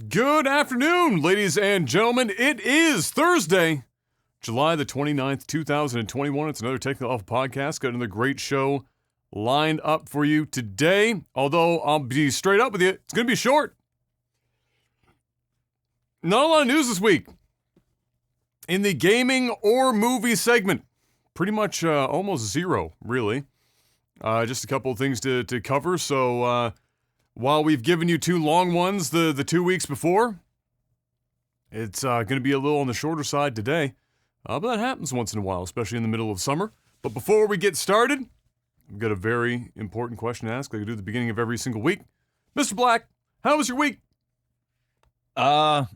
Good afternoon, ladies and gentlemen. It is Thursday, July the 29th, 2021. It's another Technical Alpha podcast. Got another great show lined up for you today. Although, I'll be straight up with you, it's going to be short. Not a lot of news this week. In the gaming or movie segment, pretty much almost zero, really. Just a couple of things to cover, so while we've given you two long ones the 2 weeks before, it's going to be a little on the shorter side today. But that happens once in a while, especially in the middle of summer. But before we get started, I've got a very important question to ask, like I do at the beginning of every single week. Mr. Black, how was your week? Another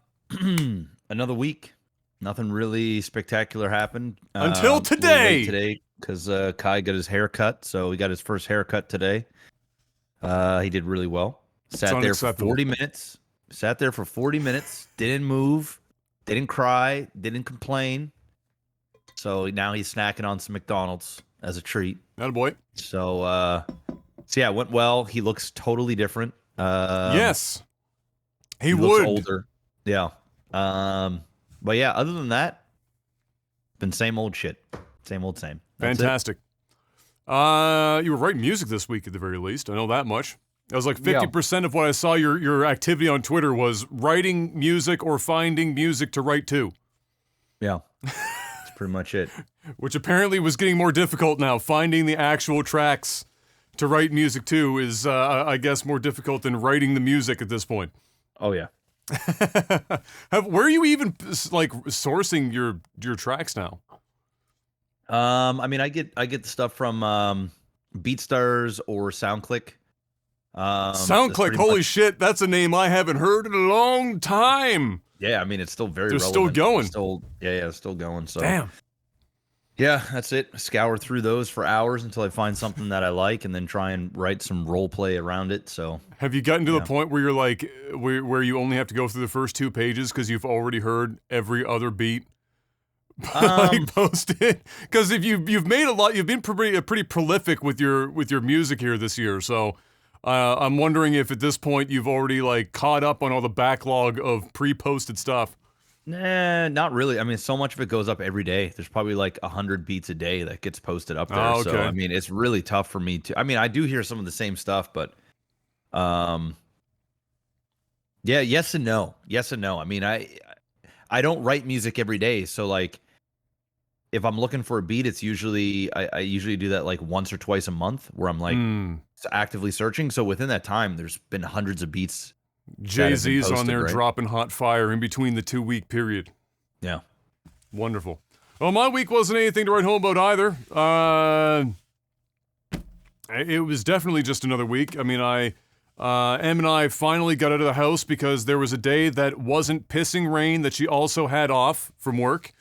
week. Nothing really spectacular happened. Until today! Today, because Kai got his hair cut, so he got his first haircut today. He did really well. Sat there for 40 minutes. Didn't move. Didn't cry. Didn't complain. So now he's snacking on some McDonald's as a treat. Attaboy. So yeah, it went well. He looks totally different. Yes. He looks older. Yeah. But yeah, other than that, been same old shit. Same old same. That's fantastic. You were writing music this week at the very least. I know that much. That was like 50% of what I saw your activity on Twitter was writing music or finding music to write to. Yeah. That's pretty much it. Which apparently was getting more difficult now. Finding the actual tracks to write music to is, I guess, more difficult than writing the music at this point. Oh, yeah. Where are you even, like, sourcing your tracks now? I mean, I get the stuff from BeatStars or SoundClick. SoundClick, holy shit, that's a name I haven't heard in a long time. Yeah, I mean, it's still very relevant. Still going. It's still going. So damn. Yeah, that's it. Scour through those for hours until I find something that I like, and then try and write some role play around it. So have you gotten to the point where you're like, where you only have to go through the first 2 pages because you've already heard every other beat? Like posted, because if you've made a lot, you've been pretty prolific with your music here this year. So I'm wondering if at this point you've already like caught up on all the backlog of pre-posted stuff. Nah, not really. I mean, so much of it goes up every day. There's probably like 100 beats a day that gets posted up there. Oh, okay. So I mean, it's really tough for me to. I mean, I do hear some of the same stuff, but yeah, yes and no. I mean, I don't write music every day, so like, if I'm looking for a beat, it's usually I usually do that like once or twice a month, where I'm like actively searching. So within that time, there's been hundreds of beats. Jay-Z's on there, right? Dropping hot fire in between the 2-week period. Yeah, wonderful. Well, my week wasn't anything to write home about either. It was definitely just another week. I mean, Em and I finally got out of the house because there was a day that wasn't pissing rain that she also had off from work.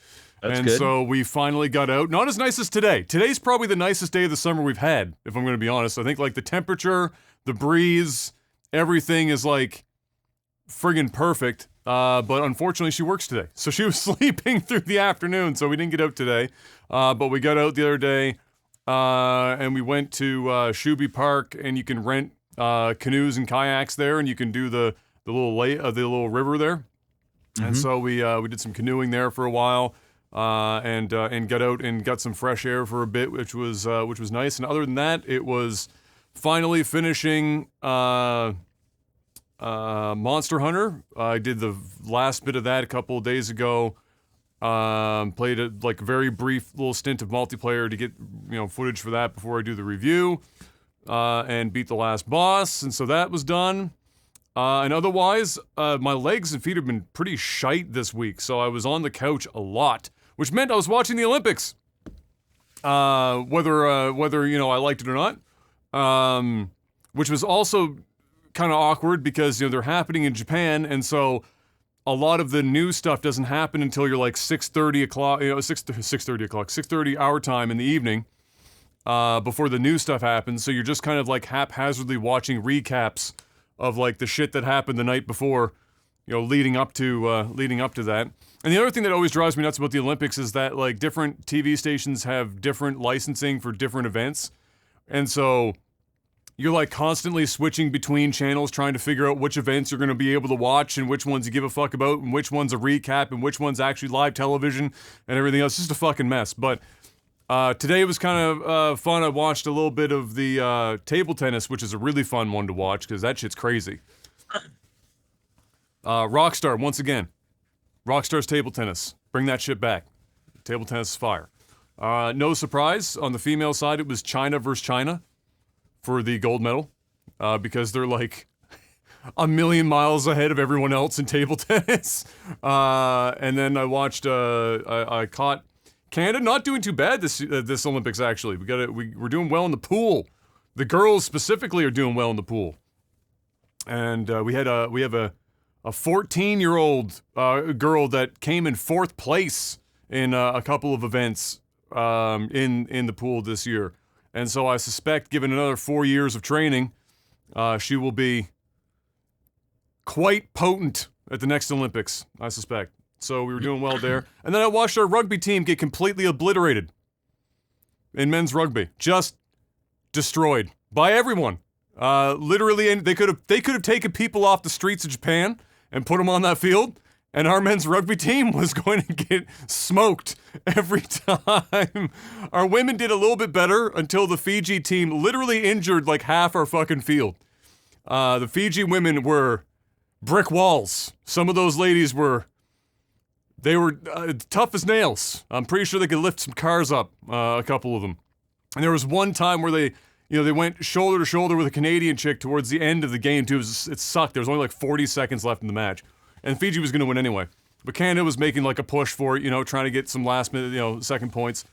That's and good. So we finally got out. Not as nice as today. Today's probably the nicest day of the summer we've had, if I'm going to be honest. I think like the temperature, the breeze, everything is like friggin' perfect. But unfortunately she works today. So she was sleeping through the afternoon, so we didn't get out today. But we got out the other day, and we went to Shuby Park, and you can rent canoes and kayaks there, and you can do the little river there. Mm-hmm. And so we did some canoeing there for a while. And got out and got some fresh air for a bit, which was nice. And other than that, it was finally finishing Monster Hunter. I did the last bit of that a couple of days ago. Played a like very brief little stint of multiplayer to get footage for that before I do the review, and beat the last boss. And so that was done. And otherwise, my legs and feet have been pretty shite this week. So I was on the couch a lot, which meant I was watching the Olympics. Whether I liked it or not. Which was also kind of awkward because, they're happening in Japan, and so a lot of the new stuff doesn't happen until you're like 6:30 our time in the evening, before the new stuff happens. So you're just kind of like haphazardly watching recaps of like the shit that happened the night before, leading up to that. And the other thing that always drives me nuts about the Olympics is that like different TV stations have different licensing for different events. And so you're like constantly switching between channels trying to figure out which events you're going to be able to watch and which ones you give a fuck about and which one's a recap and which one's actually live television and everything else. It's just a fucking mess. But today was kind of fun. I watched a little bit of the table tennis, which is a really fun one to watch because that shit's crazy. Rockstar, once again. Rockstar's table tennis. Bring that shit back. Table tennis is fire. No surprise, on the female side, it was China versus China for the gold medal, because they're like a million miles ahead of everyone else in table tennis. And then I watched, I caught Canada not doing too bad this Olympics, actually. We're doing well in the pool. The girls specifically are doing well in the pool. And we have a 14-year-old girl that came in 4th place in a couple of events in the pool this year. And so I suspect, given another 4 years of training, she will be quite potent at the next Olympics, I suspect. So we were doing well there. And then I watched our rugby team get completely obliterated in men's rugby. Just destroyed by everyone. Literally, and they could have taken people off the streets of Japan and put them on that field, and our men's rugby team was going to get smoked every time. Our women did a little bit better until the Fiji team literally injured like half our fucking field. The Fiji women were brick walls. Some of those ladies were tough as nails. I'm pretty sure they could lift some cars up, a couple of them. And there was one time where they went shoulder to shoulder with a Canadian chick towards the end of the game, too. It sucked. There was only like 40 seconds left in the match. And Fiji was going to win anyway. But Canada was making like a push for it, trying to get some last minute, second points.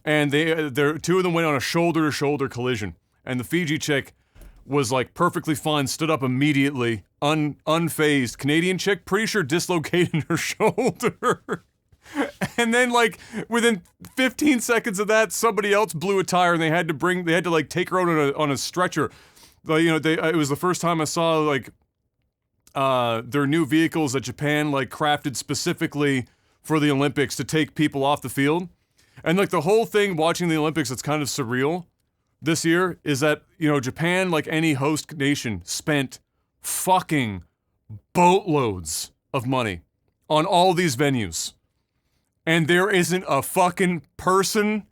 And two of them went on a shoulder to shoulder collision. And the Fiji chick was like perfectly fine, stood up immediately, unfazed. Canadian chick, pretty sure dislocated her shoulder. And then, like, within 15 seconds of that, somebody else blew a tire, and they had to like take her out on a stretcher. It was the first time I saw like their new vehicles that Japan like crafted specifically for the Olympics to take people off the field. And like the whole thing watching the Olympics, it's kind of surreal this year is that Japan, like any host nation, spent fucking boatloads of money on all these venues. And there isn't a fucking person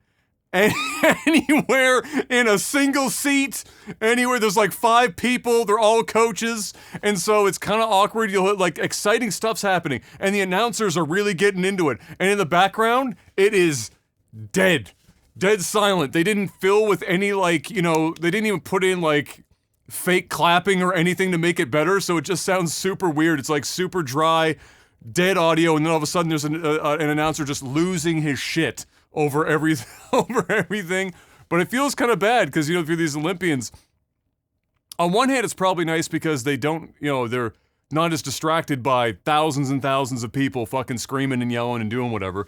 anywhere in a single seat. Anywhere. There's like 5 people. They're all coaches. And so it's kind of awkward. Like exciting stuff's happening. And the announcers are really getting into it. And in the background, it is dead. Dead silent. They didn't fill with any they didn't even put in like fake clapping or anything to make it better. So it just sounds super weird. It's like super dry. Dead audio, and then all of a sudden there's an announcer just losing his shit over everything. But it feels kind of bad because if you're these Olympians, on one hand it's probably nice because they don't, they're not as distracted by thousands and thousands of people fucking screaming and yelling and doing whatever.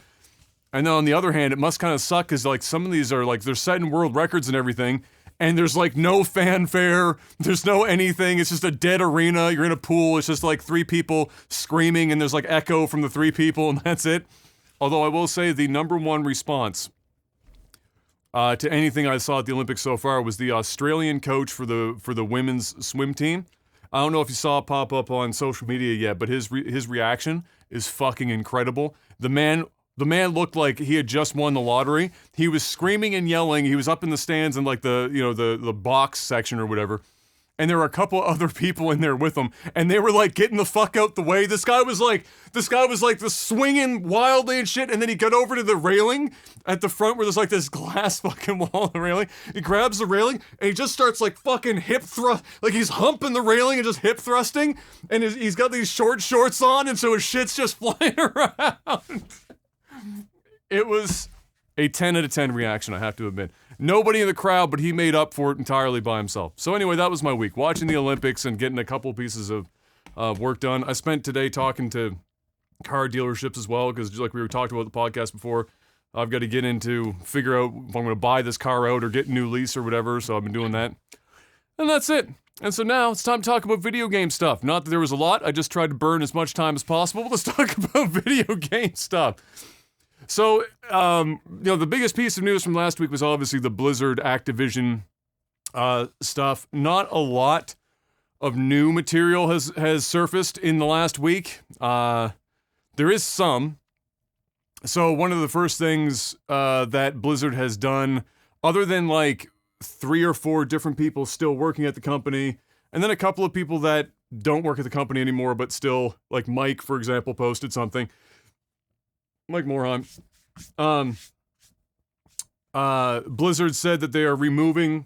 And then on the other hand, it must kind of suck because like some of these are like they're setting world records and everything. And there's like no fanfare, there's no anything, it's just a dead arena, you're in a pool, it's just like 3 people screaming and there's like echo from the 3 people and that's it. Although I will say the number one response to anything I saw at the Olympics so far was the Australian coach for the women's swim team. I don't know if you saw it pop up on social media yet, but his reaction is fucking incredible. The man looked like he had just won the lottery. He was screaming and yelling. He was up in the stands in like the box section or whatever. And there were a couple other people in there with him, and they were like getting the fuck out the way. This guy was like the swinging wildly and shit, and then he got over to the railing at the front where there's like this glass fucking wall on the railing. He grabs the railing and he just starts like fucking hip thrust, like he's humping the railing and just hip thrusting, and he's got these short shorts on, and so his shit's just flying around. It was a 10 out of 10 reaction, I have to admit. Nobody in the crowd, but he made up for it entirely by himself. So anyway, that was my week. Watching the Olympics and getting a couple pieces of work done. I spent today talking to car dealerships as well, because just like we were talking about the podcast before, I've got to figure out if I'm going to buy this car out or get a new lease or whatever, so I've been doing that. And that's it. And so now it's time to talk about video game stuff. Not that there was a lot, I just tried to burn as much time as possible, but let's talk about video game stuff. So, the biggest piece of news from last week was obviously the Blizzard Activision stuff. Not a lot of new material has surfaced in the last week. There is some. So one of the first things that Blizzard has done, other than like 3 or 4 different people still working at the company, and then a couple of people that don't work at the company anymore, but still, like Mike, for example, posted something. Mike Moron. Blizzard said that they are removing,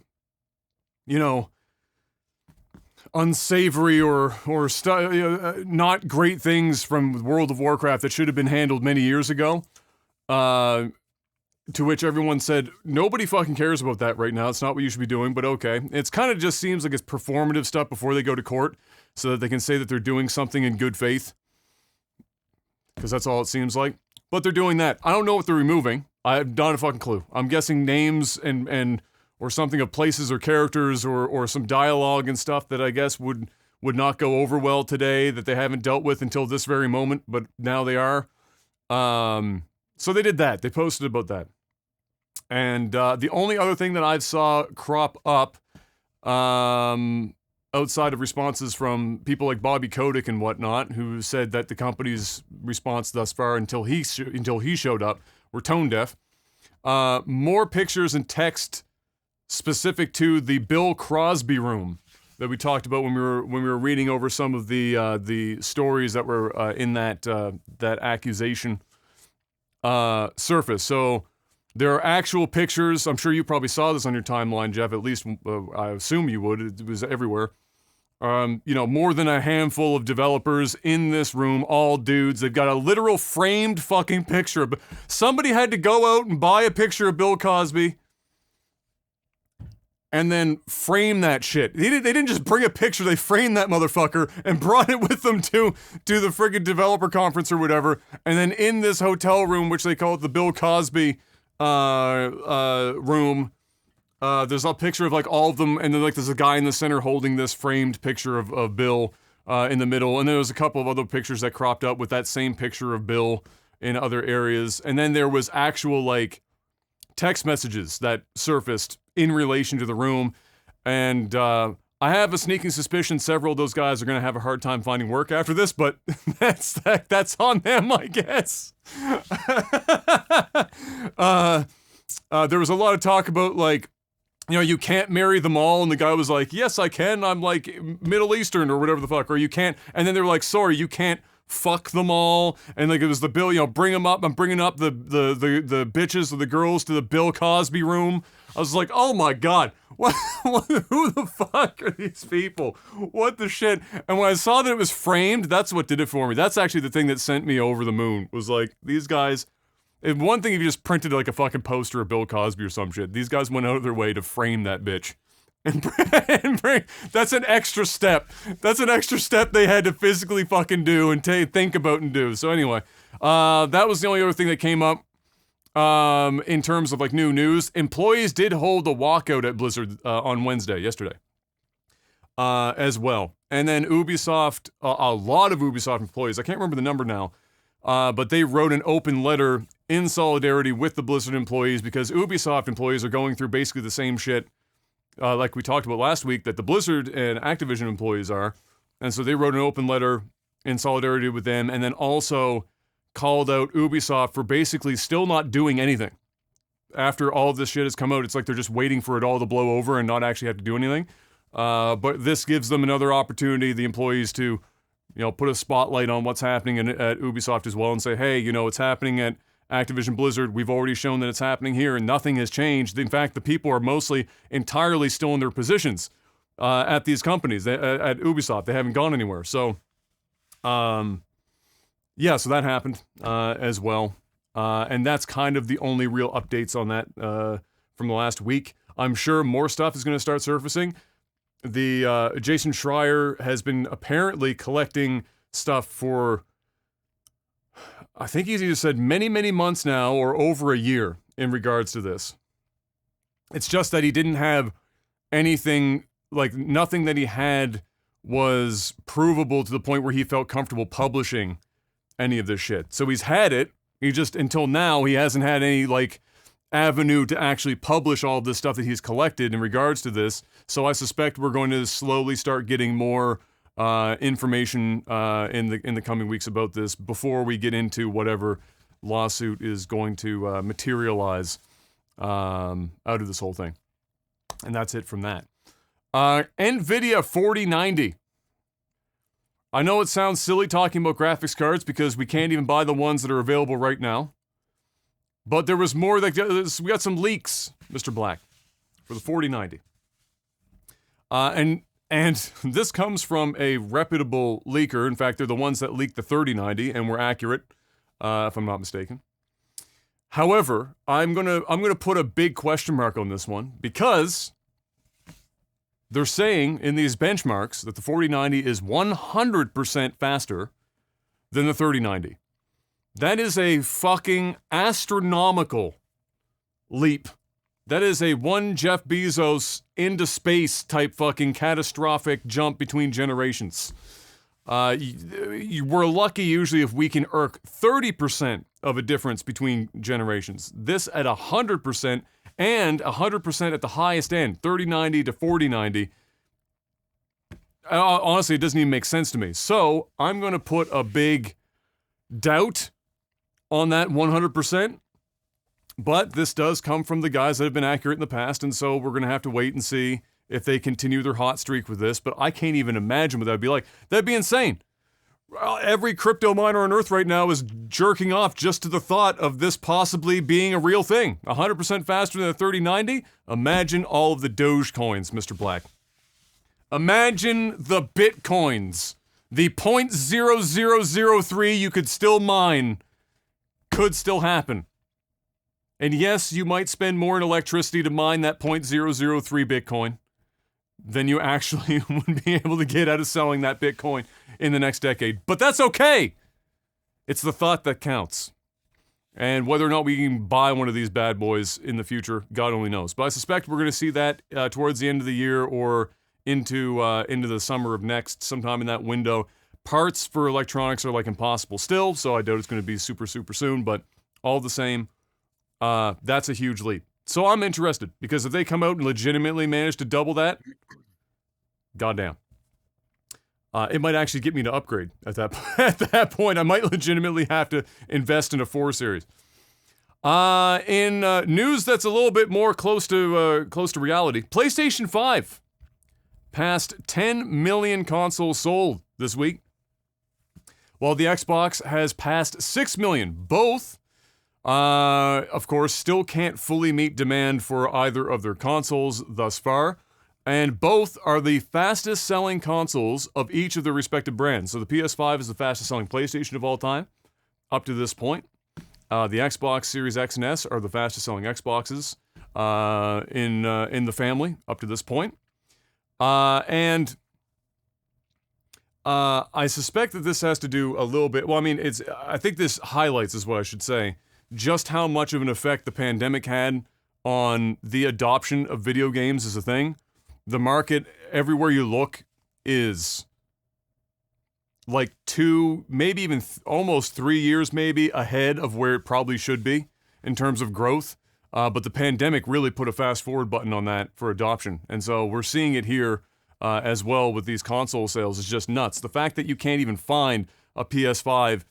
unsavory or not great things from World of Warcraft that should have been handled many years ago. To which everyone said, nobody fucking cares about that right now. It's not what you should be doing, but okay. It's kind of just seems like it's performative stuff before they go to court so that they can say that they're doing something in good faith. Because that's all it seems like. But they're doing that. I don't know what they're removing. I have not a fucking clue. I'm guessing names and or something of places or characters or some dialogue and stuff that I guess would not go over well today that they haven't dealt with until this very moment, but now they are. So they did that. They posted about that. And the only other thing that I saw crop up outside of responses from people like Bobby Kotick and whatnot, who said that the company's response thus far until he showed up were tone deaf. More pictures and text specific to the Bill Crosby room that we talked about when we were reading over some of the stories that were in that accusation surface. So there are actual pictures. I'm sure you probably saw this on your timeline, Jeff. At least I assume you would. It was everywhere. More than a handful of developers in this room, all dudes. They've got a literal framed fucking picture. Somebody had to go out and buy a picture of Bill Cosby and then frame that shit. They didn't just bring a picture, they framed that motherfucker and brought it with them to the friggin' developer conference or whatever. And then in this hotel room, which they call it the Bill Cosby room, there's a picture of like all of them, and then like there's a guy in the center holding this framed picture of Bill in the middle, and then there was a couple of other pictures that cropped up with that same picture of Bill in other areas, and then there was actual like text messages that surfaced in relation to the room, and I have a sneaking suspicion several of those guys are going to have a hard time finding work after this, but that's on them, I guess. There was a lot of talk about like, you can't marry them all, and the guy was like, yes, I can, I'm like Middle Eastern or whatever the fuck, or you can't, and then they were like, sorry, you can't fuck them all, and like it was the Bill, bring them up, I'm bringing up the bitches or the girls to the Bill Cosby room. I was like, oh my god, what who the fuck are these people? What the shit? And when I saw that it was framed, that's what did it for me. That's actually the thing that sent me over the moon, was like, these guys, and one thing if you just printed like a fucking poster of Bill Cosby or some shit, these guys went out of their way to frame that bitch. And bring, that's an extra step. That's an extra step they had to physically fucking do and think about and do. So anyway, that was the only other thing that came up in terms of like new news. Employees did hold a walkout at Blizzard on yesterday, as well. And then Ubisoft, a lot of Ubisoft employees, I can't remember the number now, but they wrote an open letter in solidarity with the Blizzard employees because Ubisoft employees are going through basically the same shit like we talked about last week, that the Blizzard and Activision employees are. And so they wrote an open letter in solidarity with them, and then also called out Ubisoft for basically still not doing anything. After all of this shit has come out, it's like they're just waiting for it all to blow over and not actually have to do anything. But this gives them another opportunity, the employees, to put a spotlight on what's happening at Ubisoft as well and say, hey, it's happening at Activision Blizzard, we've already shown that it's happening here, and nothing has changed. In fact, the people are mostly entirely still in their positions at these companies, at Ubisoft. They haven't gone anywhere. So, so that happened as well. And that's kind of the only real updates on that from the last week. I'm sure more stuff is going to start surfacing. The Jason Schreier has been apparently collecting stuff for, I think he's either said many, many months now or over a year in regards to this. It's just that he didn't have anything, like nothing that he had was provable to the point where he felt comfortable publishing any of this shit. So he's had it. He just, until now, he hasn't had any like avenue to actually publish all this stuff that he's collected in regards to this. So I suspect we're going to slowly start getting more information in the coming weeks about this before we get into whatever lawsuit is going to materialize out of this whole thing. And that's it from that. Nvidia 4090. I know it sounds silly talking about graphics cards because we can't even buy the ones that are available right now. But there was more that we got some leaks, Mr. Black, for the 4090. And this comes from a reputable leaker. In fact, they're the ones that leaked the 3090 and were accurate, if I'm not mistaken. However, I'm gonna put a big question mark on this one because they're saying in these benchmarks that the 4090 is 100% faster than the 3090. That is a fucking astronomical leap. That is a one Jeff Bezos into space type fucking catastrophic jump between generations. We're lucky usually if we can irk 30% of a difference between generations. This at 100% and 100% at the highest end, 3090 to 4090. Honestly, it doesn't even make sense to me. So I'm going to put a big doubt on that 100%. But this does come from the guys that have been accurate in the past, and so we're going to have to wait and see if they continue their hot streak with this. But I can't even imagine what that would be like. That'd be insane. Every crypto miner on Earth right now is jerking off just to the thought of this possibly being a real thing. 100% faster than a 3090? Imagine all of the Doge coins, Mr. Black. Imagine the Bitcoins. The 0.0003 you could still mine could still happen. And yes, you might spend more in electricity to mine that 0.003 Bitcoin than you actually would be able to get out of selling that Bitcoin in the next decade. But that's okay! It's the thought that counts. And whether or not we can buy one of these bad boys in the future, God only knows. But I suspect we're going to see that towards the end of the year or into the summer of next, sometime in that window. Parts for electronics are like impossible still, so I doubt it's going to be super, super soon. But all the same, that's a huge leap. So I'm interested, because if they come out and legitimately manage to double that, goddamn. It might actually get me to upgrade at that point. I might legitimately have to invest in a 4 series. In news that's a little bit more close to reality, PlayStation 5 passed 10 million consoles sold this week, while the Xbox has passed 6 million. Both, of course, still can't fully meet demand for either of their consoles thus far. And both are the fastest selling consoles of each of their respective brands. So the PS5 is the fastest selling PlayStation of all time, up to this point. The Xbox Series X and S are the fastest selling Xboxes in the family, up to this point. And I suspect that this has to do a little bit, well, I mean, I think this highlights, is what I should say, just how much of an effect the pandemic had on the adoption of video games as a thing. The market, everywhere you look, is like 2, maybe even almost 3 years maybe ahead of where it probably should be in terms of growth. But the pandemic really put a fast forward button on that for adoption. And so we're seeing it here as well with these console sales. It's just nuts. The fact that you can't even find a PS5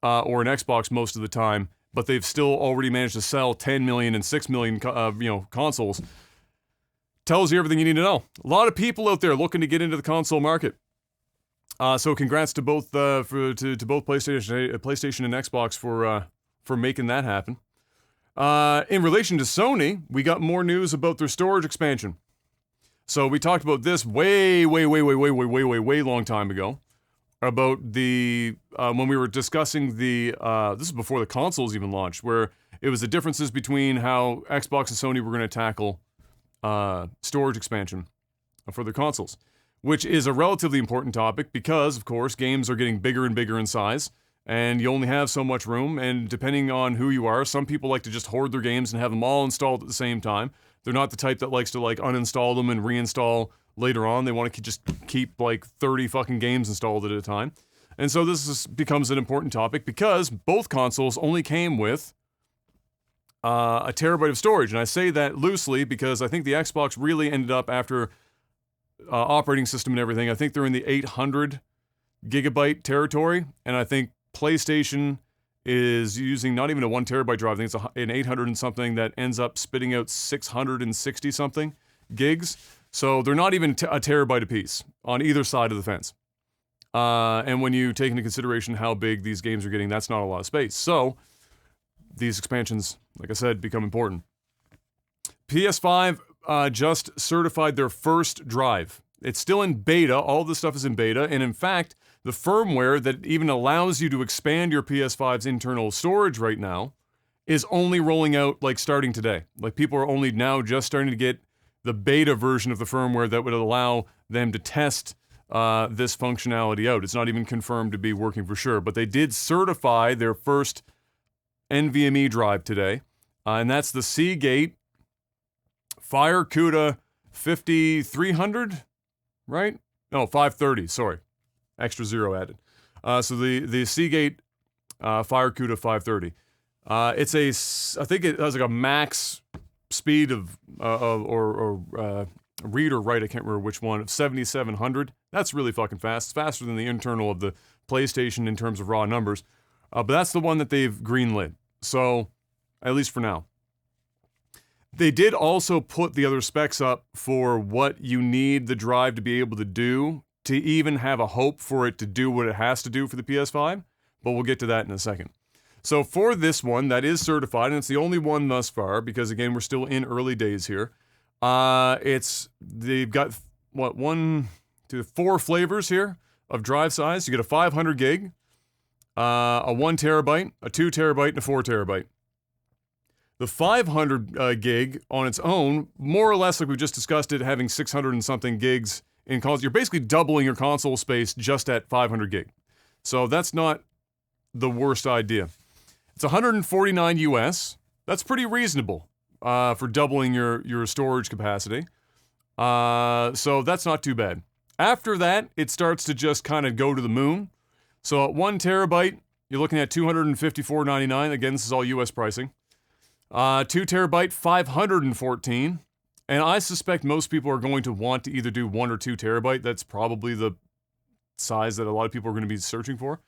or an Xbox most of the time, but they've still already managed to sell 10 million and 6 million consoles, tells you everything you need to know. A lot of people out there looking to get into the console market. So congrats to both both PlayStation and Xbox for making that happen. In relation to Sony, we got more news about their storage expansion. So we talked about this way long time ago about the when we were discussing the this is before the consoles even launched, where it was the differences between how Xbox and Sony were going to tackle storage expansion for their consoles, which is a relatively important topic because, of course, games are getting bigger and bigger in size, and you only have so much room, and depending on who you are, some people like to just hoard their games and have them all installed at the same time. They're not the type that likes to uninstall them and reinstall later on. They want to just keep 30 fucking games installed at a time. And so this becomes an important topic because both consoles only came with a terabyte of storage. And I say that loosely because I think the Xbox really ended up after operating system and everything. I think they're in the 800 gigabyte territory, and I think PlayStation is using not even a 1 terabyte drive. I think it's an 800 and something that ends up spitting out 660 something gigs. So they're not even a terabyte apiece on either side of the fence. And when you take into consideration how big these games are getting, that's not a lot of space. So these expansions, like I said, become important. PS5 just certified their first drive. It's still in beta. All this stuff is in beta. And in fact, the firmware that even allows you to expand your PS5's internal storage right now is only rolling out, like, starting today. Like, people are only now just starting to get the beta version of the firmware that would allow them to test this functionality out. It's not even confirmed to be working for sure, but they did certify their first NVMe drive today, and that's the Seagate FireCuda 5300, right? No, 530, sorry. Extra zero added. So the Seagate FireCuda 530. I think it has like a max speed of read or write, I can't remember which one, of 7700. That's really fucking fast. It's faster than the internal of the PlayStation in terms of raw numbers. But that's the one that they've greenlit. So, at least for now. They did also put the other specs up for what you need the drive to be able to do to even have a hope for it to do what it has to do for the PS5, but we'll get to that in a second. So for this one, that is certified, and it's the only one thus far, because again, we're still in early days here. They've got, what, 4 flavors here of drive size. You get a 500 gig, a 1 terabyte, a 2 terabyte, and a 4 terabyte. The 500 gig on its own, more or less like we just discussed it, having 600 and something gigs in console, you're basically doubling your console space just at 500 gig. So that's not the worst idea. It's 149 US. That's pretty reasonable for doubling your storage capacity. So that's not too bad. After that, it starts to just kind of go to the moon. So at 1 terabyte, you're looking at $254.99. Again, this is all US pricing. 2 terabyte, $514. And I suspect most people are going to want to either do 1 or 2 terabyte. That's probably the size that a lot of people are going to be searching for.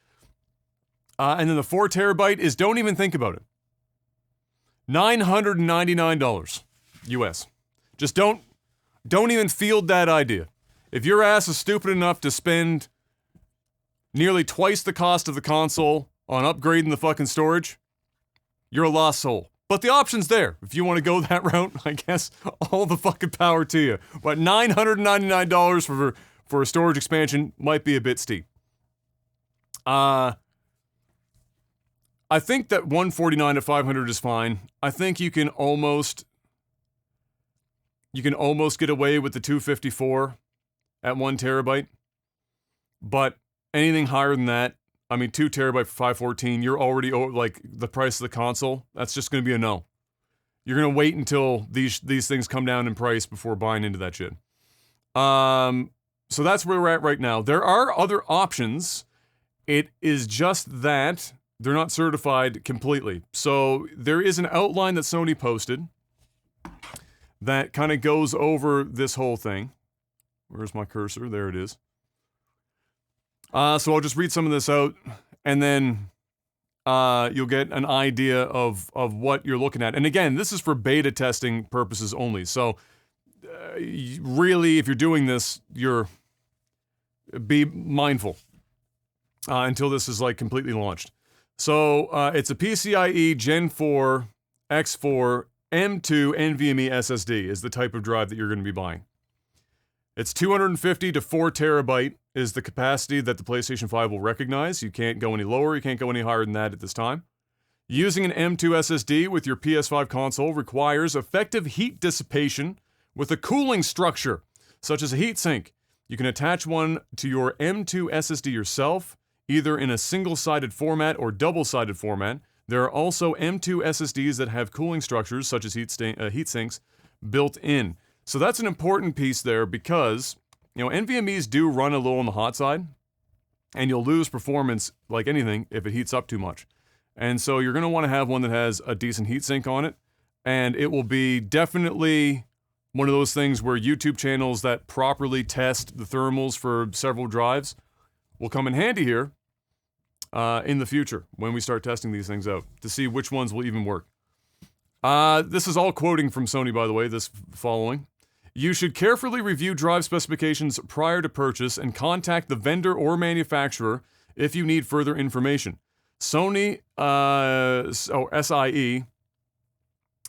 And then the 4 terabyte is, don't even think about it, $999 US. Just don't even field that idea. If your ass is stupid enough to spend nearly twice the cost of the console on upgrading the fucking storage, you're a lost soul. But the option's there. If you want to go that route, I guess all the fucking power to you. But $999 for a storage expansion might be a bit steep. I think that 149 to 500 is fine. I think you can almost get away with the 254 at 1 terabyte. But anything higher than that, I mean, 2 terabyte for 514, you're already like the price of the console. That's just going to be a no. You're going to wait until these things come down in price before buying into that shit. So that's where we're at right now. There are other options. It is just that they're not certified completely. So there is an outline that Sony posted that kind of goes over this whole thing. Where's my cursor? There it is. So I'll just read some of this out, and then you'll get an idea of what you're looking at. And again, this is for beta testing purposes only. So really, if you're doing this, be mindful until this is like completely launched. So it's a PCIe Gen 4 X4 M2 NVMe SSD is the type of drive that you're going to be buying. It's 250 to 4 terabyte is the capacity that the PlayStation 5 will recognize. You can't go any lower, you can't go any higher than that at this time. Using an M2 SSD with your PS5 console requires effective heat dissipation with a cooling structure, such as a heatsink. You can attach one to your M2 SSD yourself, either in a single-sided format or double-sided format. There are also M2 SSDs that have cooling structures, such as heat sinks, built in. So that's an important piece there because, NVMEs do run a little on the hot side, and you'll lose performance like anything if it heats up too much. And so you're going to want to have one that has a decent heatsink on it. And it will be definitely one of those things where YouTube channels that properly test the thermals for several drives will come in handy here in the future when we start testing these things out to see which ones will even work. This is all quoting from Sony, by the way, this following. You should carefully review drive specifications prior to purchase and contact the vendor or manufacturer if you need further information. Sony, SIE,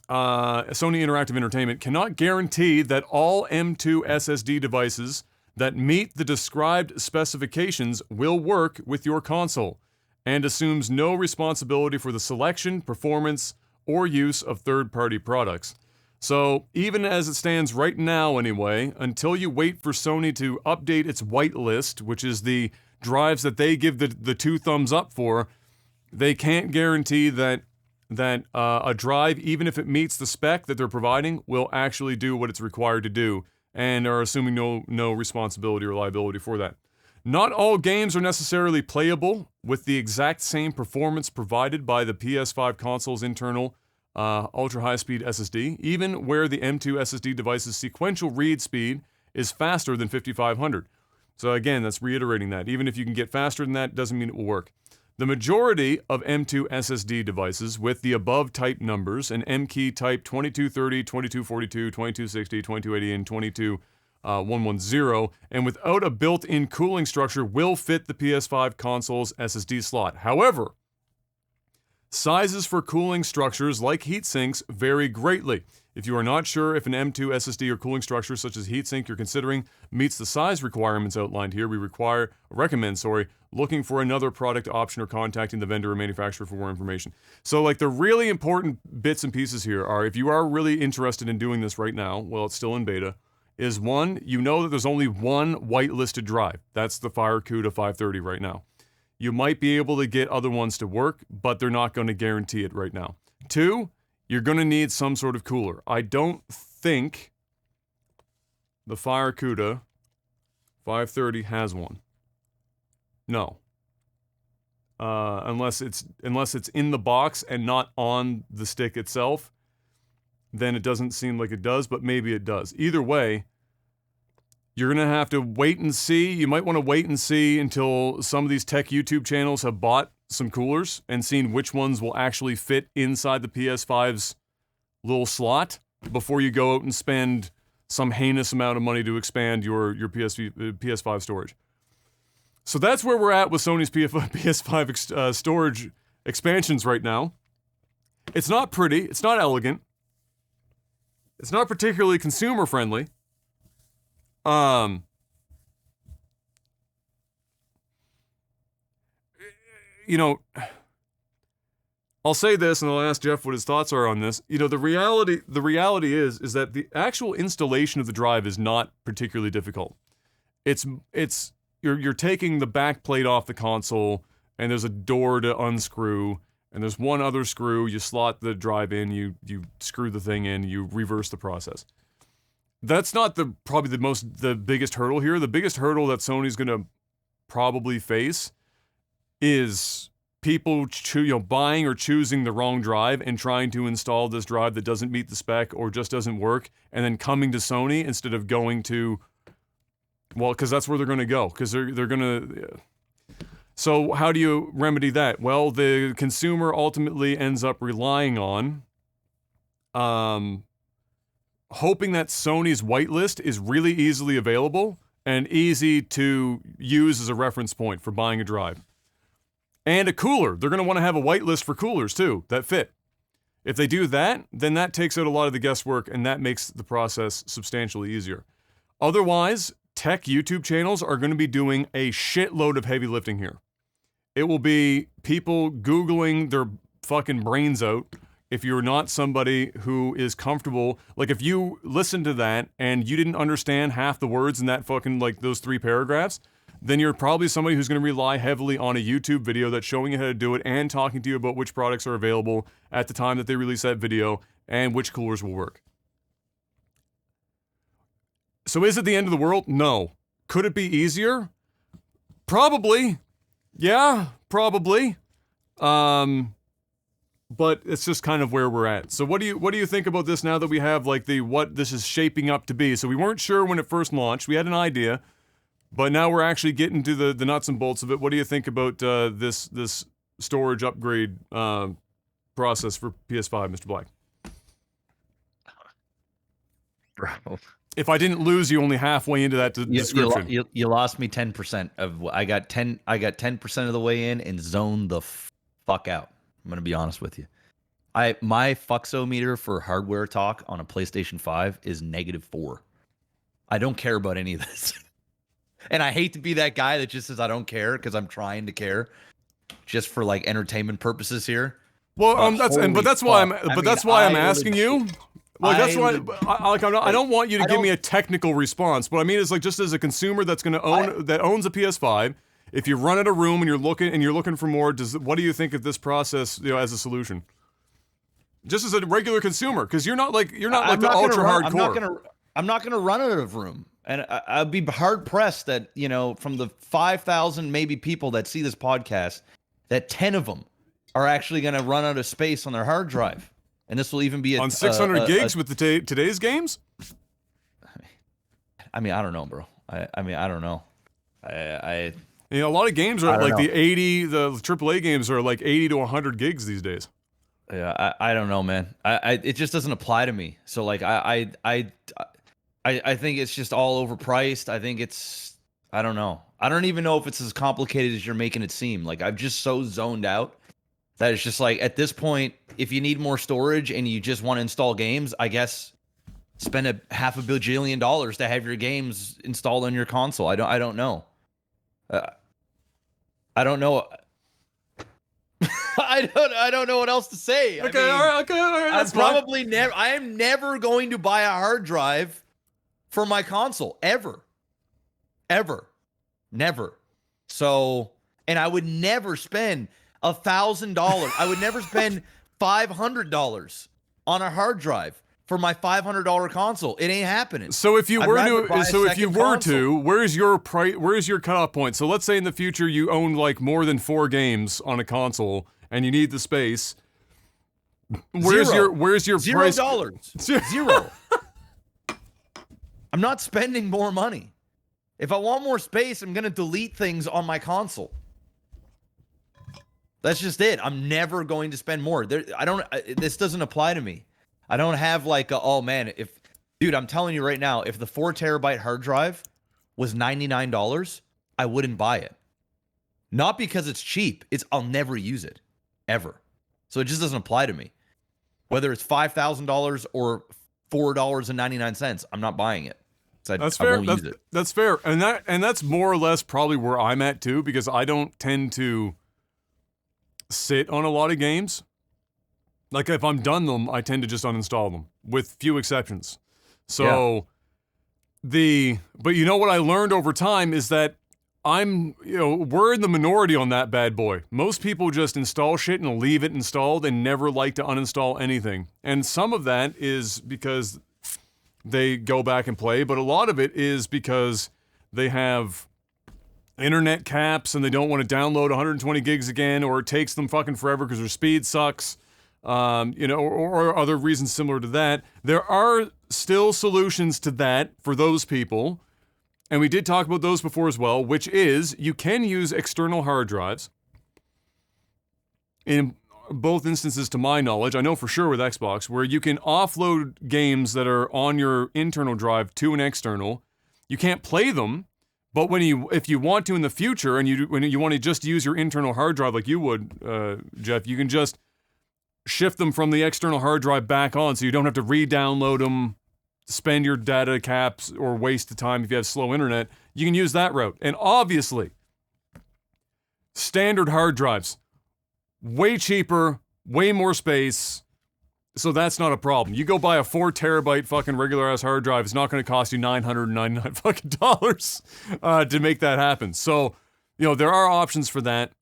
Sony Interactive Entertainment cannot guarantee that all M2 SSD devices that meet the described specifications will work with your console, and assumes no responsibility for the selection, performance, or use of third-party products. So, even as it stands right now anyway, until you wait for Sony to update its whitelist, which is the drives that they give the 2 thumbs up for, they can't guarantee that a drive, even if it meets the spec that they're providing, will actually do what it's required to do, and are assuming no responsibility or liability for that. Not all games are necessarily playable with the exact same performance provided by the PS5 console's internal ultra-high-speed SSD, even where the M2 SSD device's sequential read speed is faster than 5500. So again, that's reiterating that. Even if you can get faster than that, doesn't mean it will work. The majority of M2 SSD devices with the above type numbers, and M key type 2230, 2242, 2260, 2280, and 22110, and without a built-in cooling structure will fit the PS5 console's SSD slot. However, sizes for cooling structures like heatsinks vary greatly. If you are not sure if an M2 SSD or cooling structure such as heatsink you're considering meets the size requirements outlined here, we recommend looking for another product option or contacting the vendor or manufacturer for more information. So like the really important bits and pieces here are, if you are really interested in doing this right now, well, it's still in beta, is one, you know that there's only one whitelisted drive. That's the FireCuda 530 right now. You might be able to get other ones to work, but they're not going to guarantee it right now. 2, you're going to need some sort of cooler. I don't think the FireCuda 530 has one. No. Unless it's in the box and not on the stick itself, then it doesn't seem like it does, but maybe it does. Either way, you're going to have to wait and see. You might want to wait and see until some of these tech YouTube channels have bought some coolers and seen which ones will actually fit inside the PS5's little slot before you go out and spend some heinous amount of money to expand your PS5 storage. So that's where we're at with Sony's PS5 storage expansions right now. It's not pretty. It's not elegant. It's not particularly consumer friendly. You know, I'll say this and I'll ask Jeff what his thoughts are on this. You know, the reality is that the actual installation of the drive is not particularly difficult. You're taking the back plate off the console, and there's a door to unscrew, and there's one other screw. You slot the drive in, you screw the thing in, you reverse the process. That's not probably the biggest hurdle here. The biggest hurdle that Sony's going to probably face is people buying or choosing the wrong drive and trying to install this drive that doesn't meet the spec or just doesn't work, and then coming to Sony instead of going to, well, because that's where they're going to go, because they're going to. So how do you remedy that? Well, the consumer ultimately ends up relying on hoping that Sony's whitelist is really easily available and easy to use as a reference point for buying a drive. And a cooler. They're going to want to have a whitelist for coolers too that fit. If they do that, then that takes out a lot of the guesswork, and that makes the process substantially easier. Otherwise, tech YouTube channels are going to be doing a shitload of heavy lifting here. It will be people Googling their fucking brains out. If you're not somebody who is comfortable, like if you listen to that and you didn't understand half the words in that fucking, like those 3 paragraphs, then you're probably somebody who's going to rely heavily on a YouTube video that's showing you how to do it and talking to you about which products are available at the time that they release that video and which coolers will work. So is it the end of the world? No. Could it be easier? Probably. Yeah, probably. But but it's just kind of where we're at. So what do you think about this now that we have like what this is shaping up to be? So we weren't sure when it first launched. We had an idea, but now we're actually getting to the nuts and bolts of it. What do you think about this storage upgrade process for PS5, Mr. Black? Bro. If I didn't lose you only halfway into that description. You lost me 10% of I got 10% of the way in and zoned the fuck out. I'm gonna be honest with you. My fuxometer for hardware talk on a PlayStation 5 is -4. I don't care about any of this. And I hate to be that guy that just says I don't care because I'm trying to care just for like entertainment purposes here. Well, that's why I'm asking you. Well, that's why I don't want you to give me a technical response. What I mean is like just as a consumer that owns a PS5, if you run out of room and you're looking for more, what do you think of this process, as a solution? Just as a regular consumer, because you're not like the ultra hardcore. I'm not gonna run out of room, and I'd be hard pressed that from the 5,000 maybe people that see this podcast, that 10 of them are actually gonna run out of space on their hard drive. And this will even be on 600 gigs with today's games. I mean, I don't know, bro. I don't know. A lot of games are like the AAA games are like 80 to 100 gigs these days. Yeah, I don't know, man. It just doesn't apply to me. So like, I think it's just all overpriced. I think I don't know. I don't even know if it's as complicated as you're making it seem. Like, I'm just so zoned out that it's just like, at this point, if you need more storage and you just want to install games, I guess spend $500 million to have your games installed on your console. I don't know. I don't know. I don't know what else to say. Okay, all right. I am never going to buy a hard drive for my console ever, never. So, and I would never spend $1,000. I would never spend $500 on a hard drive for my $500 console. It ain't happening. So if you were to, where's your cutoff point? So let's say in the future you own like more than 4 games on a console and you need the space. Where's your price? $0. Zero. I'm not spending more money. If I want more space, I'm gonna delete things on my console. That's just it. I'm never going to spend more. This doesn't apply to me. I don't have like dude, I'm telling you right now, if the 4 terabyte hard drive was $99, I wouldn't buy it. Not because it's cheap. I'll never use it ever. So it just doesn't apply to me. Whether it's $5,000 or $4.99, I'm not buying it. That's fair. That's fair. And that's more or less probably where I'm at too, because I don't tend to sit on a lot of games. Like if I'm done them, I tend to just uninstall them, with few exceptions. So but you know what I learned over time is that we're in the minority on that bad boy. Most people just install shit and leave it installed and never like to uninstall anything. And some of that is because they go back and play, but a lot of it is because they have internet caps and they don't want to download 120 gigs again, or it takes them fucking forever because their speed sucks, or other reasons similar to that. There are still solutions to that for those people, and we did talk about those before as well, which is you can use external hard drives. In both instances, to my knowledge, I know for sure with Xbox, where you can offload games that are on your internal drive to an external. You can't play them, but if you want to in the future, and when you want to just use your internal hard drive like you would, Jeff, you can just shift them from the external hard drive back on, so you don't have to re-download them, spend your data caps, or waste the time if you have slow internet. You can use that route. And obviously, standard hard drives, way cheaper, way more space, so that's not a problem. You go buy a 4 terabyte fucking regular ass hard drive, it's not going to cost you $999 fucking dollars to make that happen. So, there are options for that.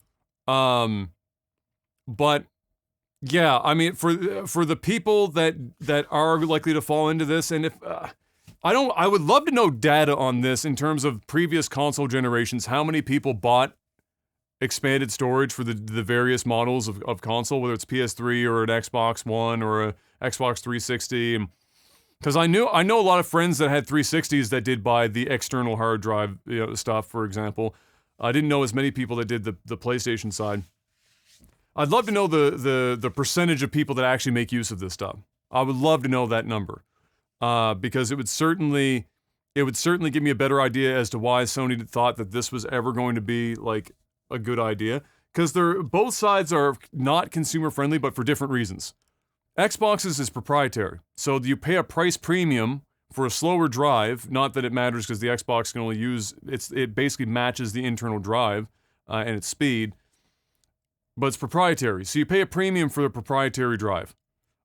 But yeah, I mean, for the people that are likely to fall into this, and if I would love to know data on this in terms of previous console generations, how many people bought expanded storage for the various models of console, whether it's PS3 or an Xbox One or a Xbox 360. Because I know a lot of friends that had 360s that did buy the external hard drive stuff, for example. I didn't know as many people that did the PlayStation side. I'd love to know the percentage of people that actually make use of this stuff. I would love to know that number, because it would certainly give me a better idea as to why Sony thought that this was ever going to be like a good idea. Because both sides are not consumer friendly, but for different reasons. Xbox's is proprietary, so you pay a price premium for a slower drive. Not that it matters, because the Xbox can only use it basically matches the internal drive and its speed, but it's proprietary. So you pay a premium for the proprietary drive,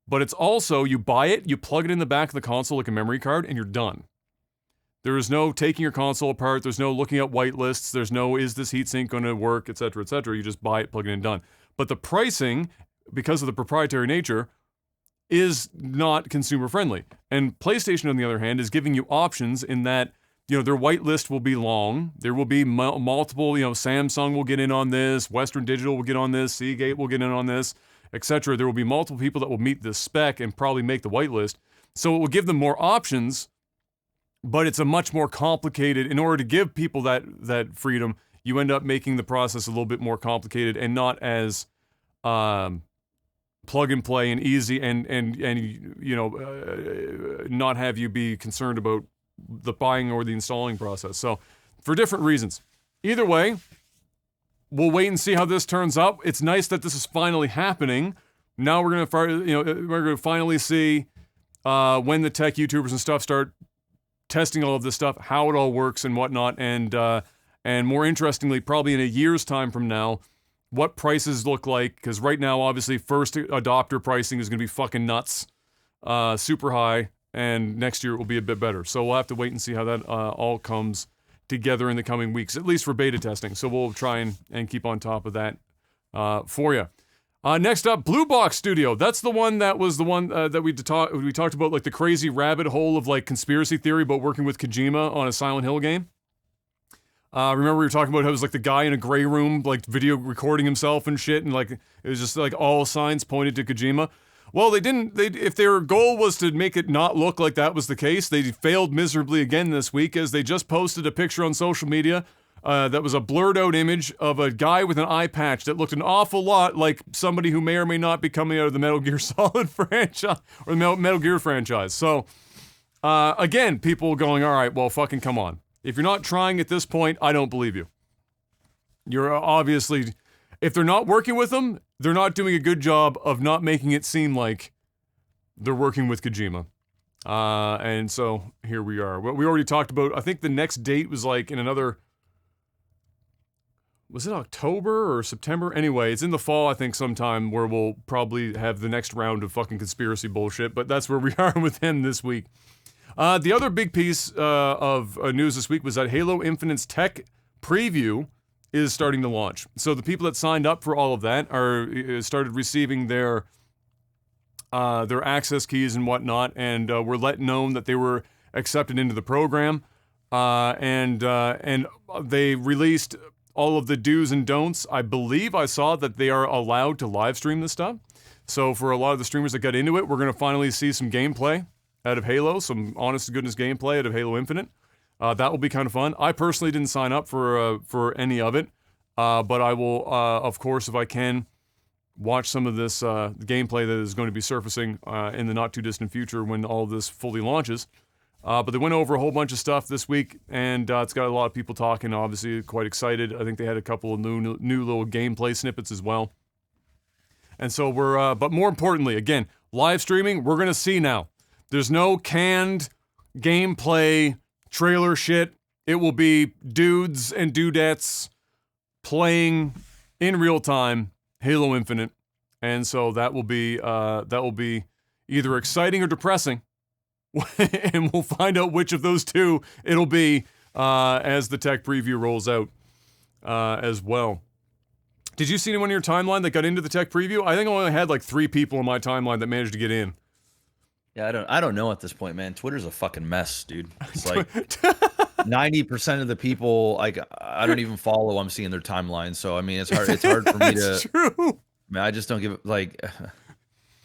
but it's also you buy it, you plug it in the back of the console like a memory card, and you're done. There is no taking your console apart. There's no looking at whitelists. There's no is this heatsink going to work, etc., etc. You just buy it, plug it in, done. But the pricing, because of the proprietary nature, is not consumer friendly. And PlayStation, on the other hand, is giving you options in that, their whitelist will be long. There will be multiple, Samsung will get in on this, Western Digital will get on this, Seagate will get in on this, etc. There will be multiple people that will meet this spec and probably make the whitelist. So it will give them more options, but it's a much more complicated, in order to give people that freedom, you end up making the process a little bit more complicated and not as plug and play and easy, and not have you be concerned about the buying or the installing process. So for different reasons. Either way, we'll wait and see how this turns out. It's nice that this is finally happening. Now we're gonna finally see when the tech YouTubers and stuff start testing all of this stuff, how it all works and whatnot, and more interestingly, probably in a year's time from now, what prices look like, because right now, obviously, first adopter pricing is going to be fucking nuts, super high, and next year it will be a bit better. So we'll have to wait and see how that all comes together in the coming weeks, at least for beta testing. So we'll try and keep on top of that for you. Next up, Blue Box Studio. That's the one that was the one that we talked about, like the crazy rabbit hole of like conspiracy theory about working with Kojima on a Silent Hill game. Remember we were talking about how it was like the guy in a gray room, like video recording himself and shit, and like it was just like all signs pointed to Kojima. Well, if their goal was to make it not look like that was the case, they failed miserably again this week, as they just posted a picture on social media that was a blurred out image of a guy with an eye patch that looked an awful lot like somebody who may or may not be coming out of the Metal Gear Solid franchise, or the Metal Gear franchise. So, again, people going, all right, well, fucking come on. If you're not trying at this point, I don't believe you. You're obviously, if they're not working with them, they're not doing a good job of not making it seem like they're working with Kojima. And so here we are. What we already talked about, I think the next date was like in another, was it October or September? Anyway, it's in the fall, I think, sometime, where we'll probably have the next round of fucking conspiracy bullshit, but that's where we are with him this week. The other big piece of news this week was that Halo Infinite's tech preview is starting to launch. So the people that signed up for all of that started receiving their access keys and whatnot, and were let known that they were accepted into the program. And they released all of the do's and don'ts. I believe I saw that they are allowed to live stream this stuff. So for a lot of the streamers that got into it, we're going to finally see some gameplay out of Halo, some honest-to-goodness gameplay out of Halo Infinite. That will be kind of fun. I personally didn't sign up for any of it, but I will, of course, if I can, watch some of this gameplay that is going to be surfacing in the not-too-distant future when all of this fully launches. But they went over a whole bunch of stuff this week, and it's got a lot of people talking, obviously quite excited. I think they had a couple of new little gameplay snippets as well. And so but more importantly, again, live streaming, we're going to see now. There's no canned gameplay trailer shit. It will be dudes and dudettes playing in real time Halo Infinite. And so that will be either exciting or depressing. And we'll find out which of those two it'll be as the tech preview rolls out as well. Did you see anyone in your timeline that got into the tech preview? I think I only had like 3 people in my timeline that managed to get in. Yeah, I don't know at this point, man. Twitter's a fucking mess, dude. It's like 90% of the people like I don't even follow, I'm seeing their timeline. So I mean, it's hard for me to. That's true. Man, I just don't give like.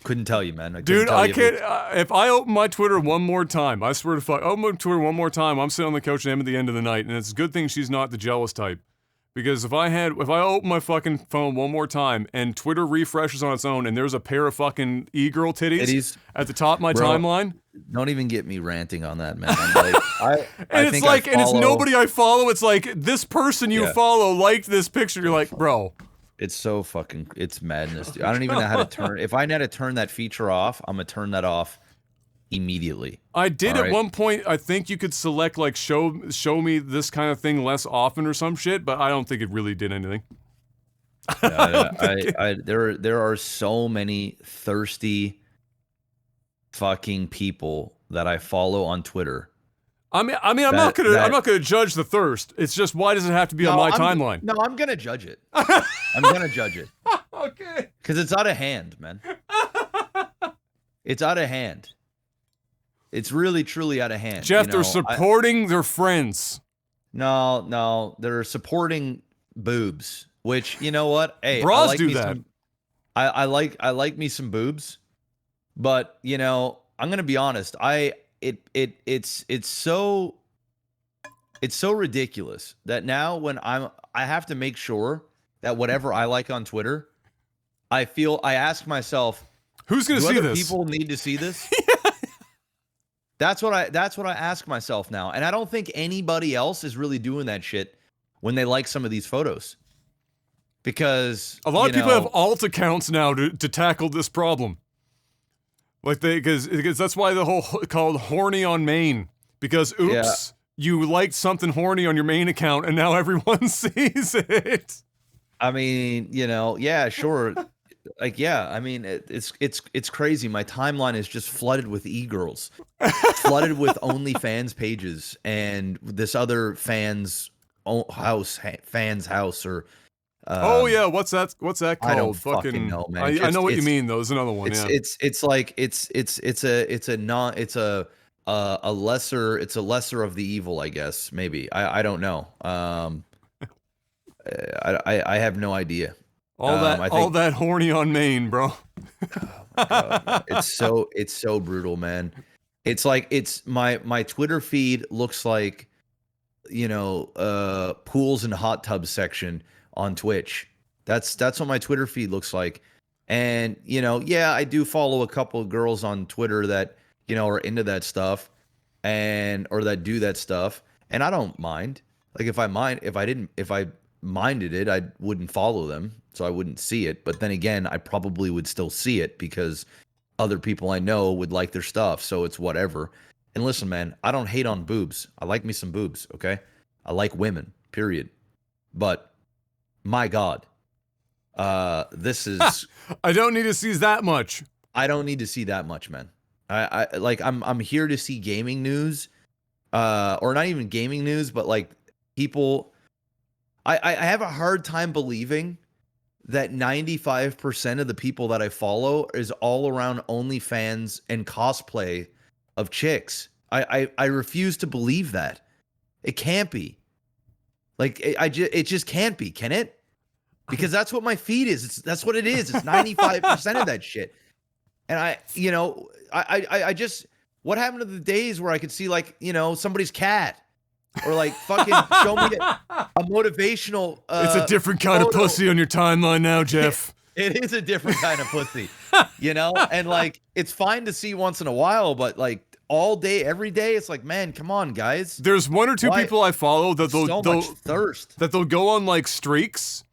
Couldn't tell you, man. Dude, I can't. If I open my Twitter one more time, I swear to fuck, open my Twitter one more time, I'm sitting on the couch with him at the end of the night, and it's a good thing she's not the jealous type. Because if I open my fucking phone one more time and Twitter refreshes on its own and there's a pair of fucking e-girl titties at the top of my timeline. Don't even get me ranting on that, man. Like, and it's nobody I follow. It's like this person you follow liked this picture. You're like, bro. It's so fucking, it's madness, dude. I don't even know how to turn. If I know how to turn that feature off, I'm gonna turn that off immediately. I did at one point. I think you could select like show me this kind of thing less often or some shit, but I don't think it really did anything. There are so many thirsty fucking people that I follow on Twitter. I'm not gonna judge the thirst. It's just, why does it have to be on my timeline? No, I'm gonna judge it. I'm gonna judge it. Okay. Because it's out of hand, man. It's out of hand. It's really, truly out of hand. Jeff, they're supporting their friends. No, they're supporting boobs. Which, you know what? Hey, bras like do that. I like me some boobs, but you know, I'm gonna be honest. It's so ridiculous that now when I have to make sure that whatever I like on Twitter, I ask myself, who's going to see this? People need to see this. That's what I ask myself now, and I don't think anybody else is really doing that shit when they like some of these photos, because a lot of people have alt accounts now to tackle this problem. Like because that's why the whole called horny on main, because oops, you liked something horny on your main account and now everyone sees it. I mean, you know, yeah, sure. Like, yeah, I mean, it's crazy. My timeline is just flooded with e-girls, flooded with OnlyFans pages and this other fan's house or. Oh yeah, what's that called? I don't fucking know, man. I know what you mean though. There's another one. It's a lesser of the evil, I guess. Maybe I don't know. I have no idea. All that horny on main, bro. Oh my God, it's so brutal, man. It's like my Twitter feed looks like, you know, pools and hot tubs section on Twitch. That's what my Twitter feed looks like. And, you know, yeah, I do follow a couple of girls on Twitter that, you know, are into that stuff or that do that stuff. And I don't mind. Like if I minded it, I wouldn't follow them, so I wouldn't see it. But then again, I probably would still see it because other people I know would like their stuff, so it's whatever. And listen, man, I don't hate on boobs. I like me some boobs, okay? I like women, period. But my God, this is. I don't need to see that much. I don't need to see that much, man. I'm here to see gaming news, or not even gaming news, but like people. I have a hard time believing that 95% of the people that I follow is all around OnlyFans and cosplay of chicks. I refuse to believe that. It can't be. Like it just can't be, can it? Because that's what my feed is. That's what it is. It's 95% of that shit. And I just, what happened to the days where I could see like, you know, somebody's cat or like fucking show me a motivational it's a different kind of pussy on your timeline now, Jeff. It is a different kind of pussy, you know? And like, it's fine to see once in a while, but like all day, every day, it's like, man, come on, guys. There's one or two people I follow that they'll go on like streaks.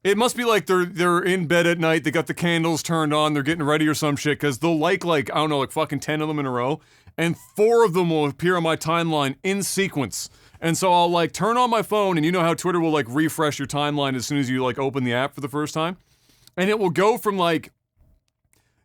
It must be like they're in bed at night, they got the candles turned on, they're getting ready or some shit, because they'll like, I don't know, like fucking 10 of them in a row, and 4 of them will appear on my timeline in sequence. And so I'll like turn on my phone, and you know how Twitter will like refresh your timeline as soon as you like open the app for the first time? And it will go from like,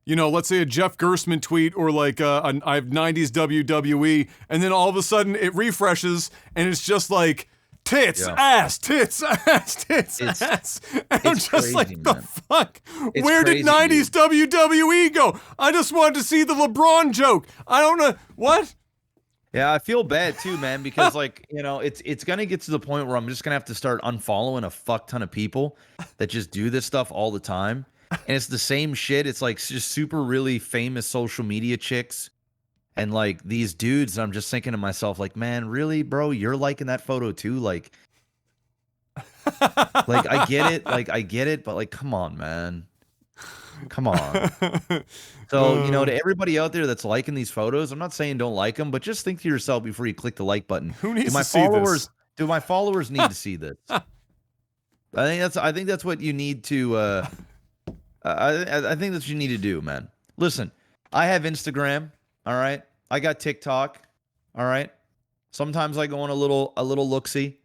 you know, let's say a Jeff Gerstmann tweet or like I have 90s WWE, and then all of a sudden it refreshes and it's just like tits, ass, tits, ass, tits, ass. And I'm just crazy, like, the fuck? Where did 90s WWE go? I just wanted to see the LeBron joke. I don't know. What? Yeah, I feel bad too, man, because like, it's gonna get to the point where I'm just gonna have to start unfollowing a fuck ton of people that just do this stuff all the time. And it's the same shit. It's like just super really famous social media chicks and like these dudes. I'm just thinking to myself, like, man, really, bro, you're liking that photo too? Like I get it, but like, come on, man. Come on. So, to everybody out there that's liking these photos, I'm not saying don't like them, but just think to yourself before you click the like button. Who needs to see this? Do my followers need to see this? I think that's what you need to I think that's what you need to do, man. Listen, I have Instagram, all right? I got TikTok, all right? Sometimes I go on a little look-see,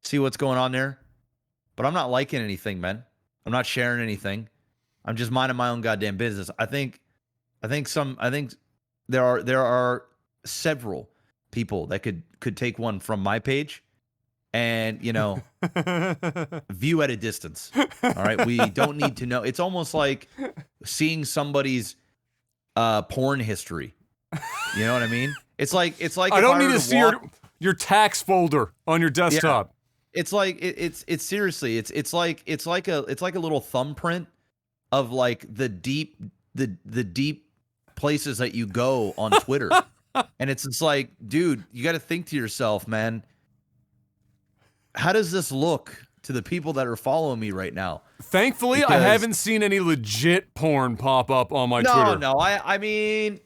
see what's going on there. But I'm not liking anything, man. I'm not sharing anything. I'm just minding my own goddamn business. I think there are several people that could take one from my page and, view at a distance. All right. We don't need to know. It's almost like seeing somebody's porn history. You know what I mean? It's like I don't need to see your tax folder on your desktop. Yeah. It's like it's seriously it's like a little thumbprint of like the deep places that you go on Twitter. And it's just like, dude, you got to think to yourself, man, how does this look to the people that are following me right now? Thankfully, I haven't seen any legit porn pop up on my Twitter. No, I mean,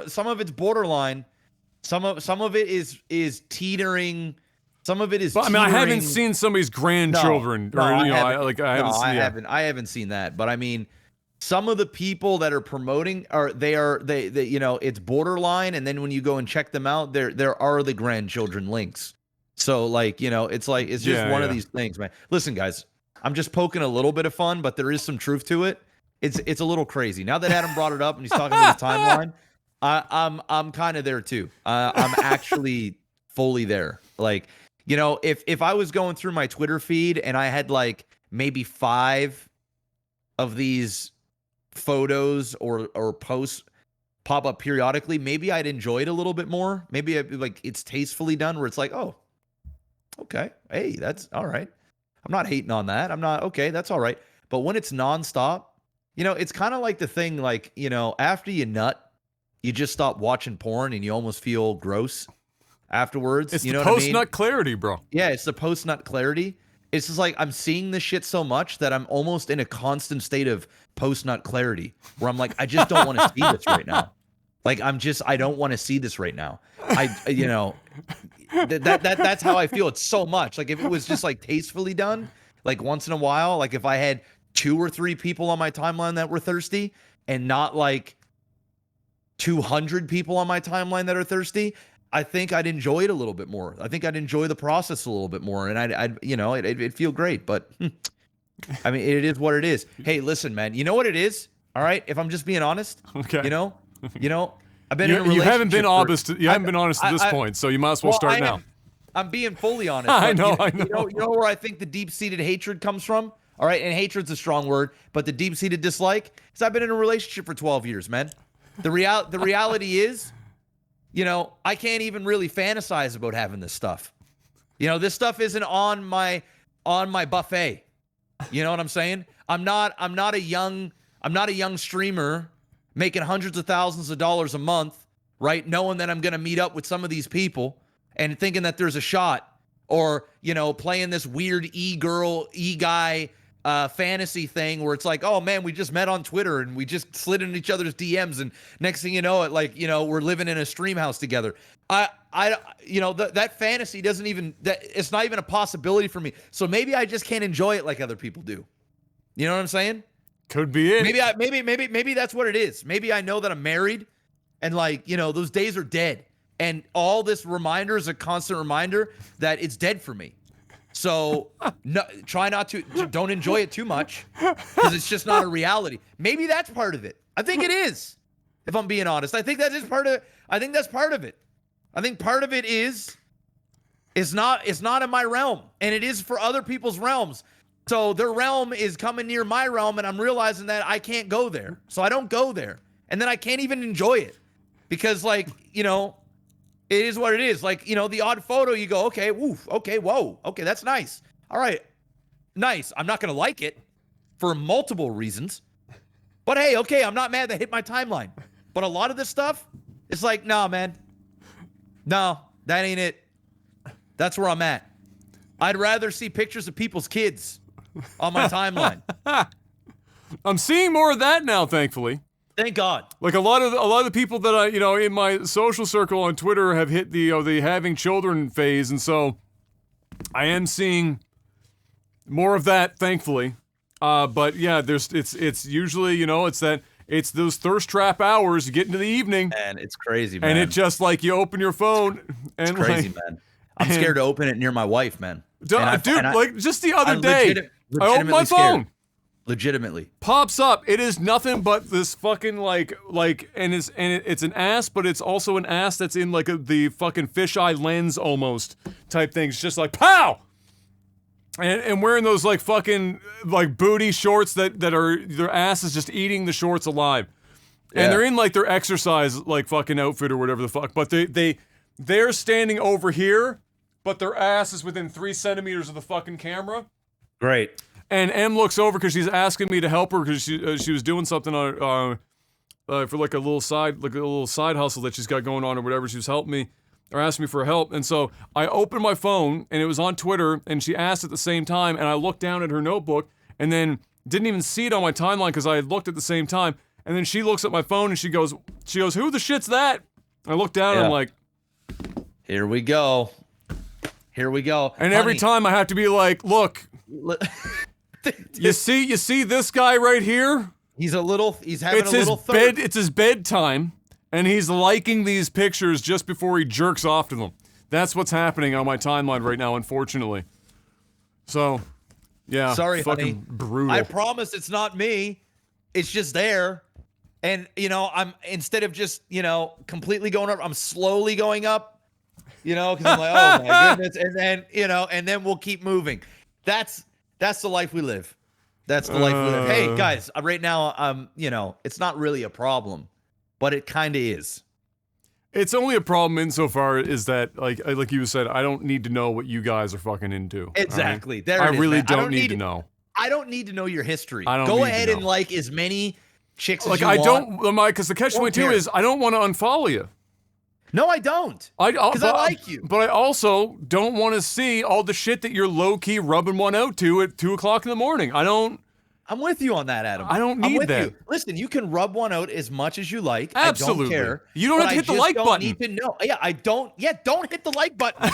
some of it's borderline. Some of it is teetering. Some of it is. But, I mean, I haven't seen somebody's grandchildren, I haven't seen that. But I mean, some of the people that are promoting it's borderline, and then when you go and check them out, there are the grandchildren links. So like, it's just one of these things, man. Listen, guys, I'm just poking a little bit of fun, but there is some truth to it. It's a little crazy. Now that Adam brought it up and he's talking about the timeline, I'm kind of there too. I'm actually fully there. Like, if I was going through my Twitter feed and I had like maybe 5 of these photos or posts pop up periodically, maybe I'd enjoy it a little bit more. Maybe it's tastefully done where it's like, oh, okay, hey, that's all right. I'm not hating on that. I'm not, okay, that's all right. But when it's nonstop, it's kind of like the thing, like, after you nut, you just stop watching porn and you almost feel gross afterwards. It's the post-nut clarity, bro. Yeah, it's the post-nut clarity. It's just like I'm seeing this shit so much that I'm almost in a constant state of post-nut clarity where I'm like, I just don't want to see this right now. Like, I don't want to see this right now. That's how I feel. It's so much. Like, if it was just like tastefully done, like once in a while, like if I had 2 or 3 people on my timeline that were thirsty and not like 200 people on my timeline that are thirsty, I think I'd enjoy it a little bit more. I think I'd enjoy the process a little bit more, and it'd feel great. But I mean, it is what it is. Hey, listen, man, you know what it is? All right, if I'm just being honest, okay, I've been in a relationship. You haven't been honest. You haven't been honest at this point, so you might as well start now. I'm being fully honest. I know. You know where I think the deep-seated hatred comes from? All right, and hatred's a strong word, but the deep-seated dislike is I've been in a relationship for 12 years, man. The reality is, I can't even really fantasize about having this stuff. This stuff isn't on my buffet. You know what I'm saying? I'm not a young streamer making hundreds of thousands of dollars a month, right? Knowing that I'm going to meet up with some of these people and thinking that there's a shot, or, playing this weird e-girl, e-guy fantasy thing where it's like, oh man, we just met on Twitter and we just slid in each other's DMs, and next thing you know, we're living in a stream house together. That fantasy doesn't even, it's not even a possibility for me. So maybe I just can't enjoy it like other people do. You know what I'm saying? Could be it. Maybe that's what it is. Maybe I know that I'm married, and those days are dead, and all this reminder is a constant reminder that it's dead for me. So try not to don't enjoy it too much, because it's just not a reality. Maybe that's part of it. I think it is. If I'm being honest, I think that is part of it. I think that's part of it. I think part of it is not in my realm, and it is for other people's realms. So their realm is coming near my realm, and I'm realizing that I can't go there. So I don't go there. And then I can't even enjoy it because, It is what it is. Like, the odd photo, you go, okay, woof, okay, whoa, okay, that's nice. All right, nice. I'm not going to like it for multiple reasons. But hey, okay, I'm not mad that hit my timeline. But a lot of this stuff, it's like, nah, man. No, that ain't it. That's where I'm at. I'd rather see pictures of people's kids on my timeline. I'm seeing more of that now, thankfully. Thank God. Like a lot of the people that I, in my social circle on Twitter have hit the having children phase, and so I am seeing more of that, thankfully. But yeah, it's usually, it's those thirst trap hours. You get into the evening, Man, it's crazy, man. and it just like you open your phone, and it's crazy, man. I'm scared to open it near my wife, man. Dude, like just the other day, I opened my scared. phone. Legitimately Pops up. It is nothing but this fucking and it's an ass, but it's also an ass that's in like the fucking fisheye lens almost type thing. It's just like pow, and wearing those like fucking like booty shorts that are their ass is just eating the shorts alive, and they're in like their exercise like fucking outfit or whatever the fuck, but they're standing over here, but their ass is within 3 centimeters of the fucking camera. great. And Em looks over because she's asking me to help her because she was doing something on for like a little side hustle that she's got going on or whatever. She was helping me or asking me for help, and so I opened my phone and it was on Twitter, and she asked at the same time, and I looked down at her notebook and then didn't even see it on my timeline because I had looked at the same time, and then she looks at my phone and she goes, "Who the shit's that?" I look down and I'm like, "Here we go, here we go." And every time I have to be like, "Look." You see this guy right here? He's having a little third. It's his bedtime, and he's liking these pictures just before he jerks off to them. That's what's happening on my timeline right now, unfortunately. So, yeah. Sorry, fucking honey. Brutal. I promise it's not me. It's just there. And, I'm, instead of just, completely going up, I'm slowly going up, because I'm like, oh my goodness. And then, and then we'll keep moving. That's the life we live. That's the life we live. Hey, guys, right now, it's not really a problem, but it kind of is. It's only a problem insofar as that, like you said, I don't need to know what you guys are fucking into. Exactly. Right? There I it is, really man. don't need to know. I don't need to know your history. I don't Go need ahead to and know. like as many chicks as Like, you I want. don't, because the catch-22 is I don't want to unfollow you. No, I don't. Because I like you. But I also don't want to see all the shit that you're low-key rubbing one out to at 2 o'clock in the morning. I'm with you on that, Adam. I don't need that. You. Listen, you can rub one out as much as you like. Absolutely. I don't care. You don't have to hit the like button. I need to know. Yeah, I don't. Yeah, don't hit the like button.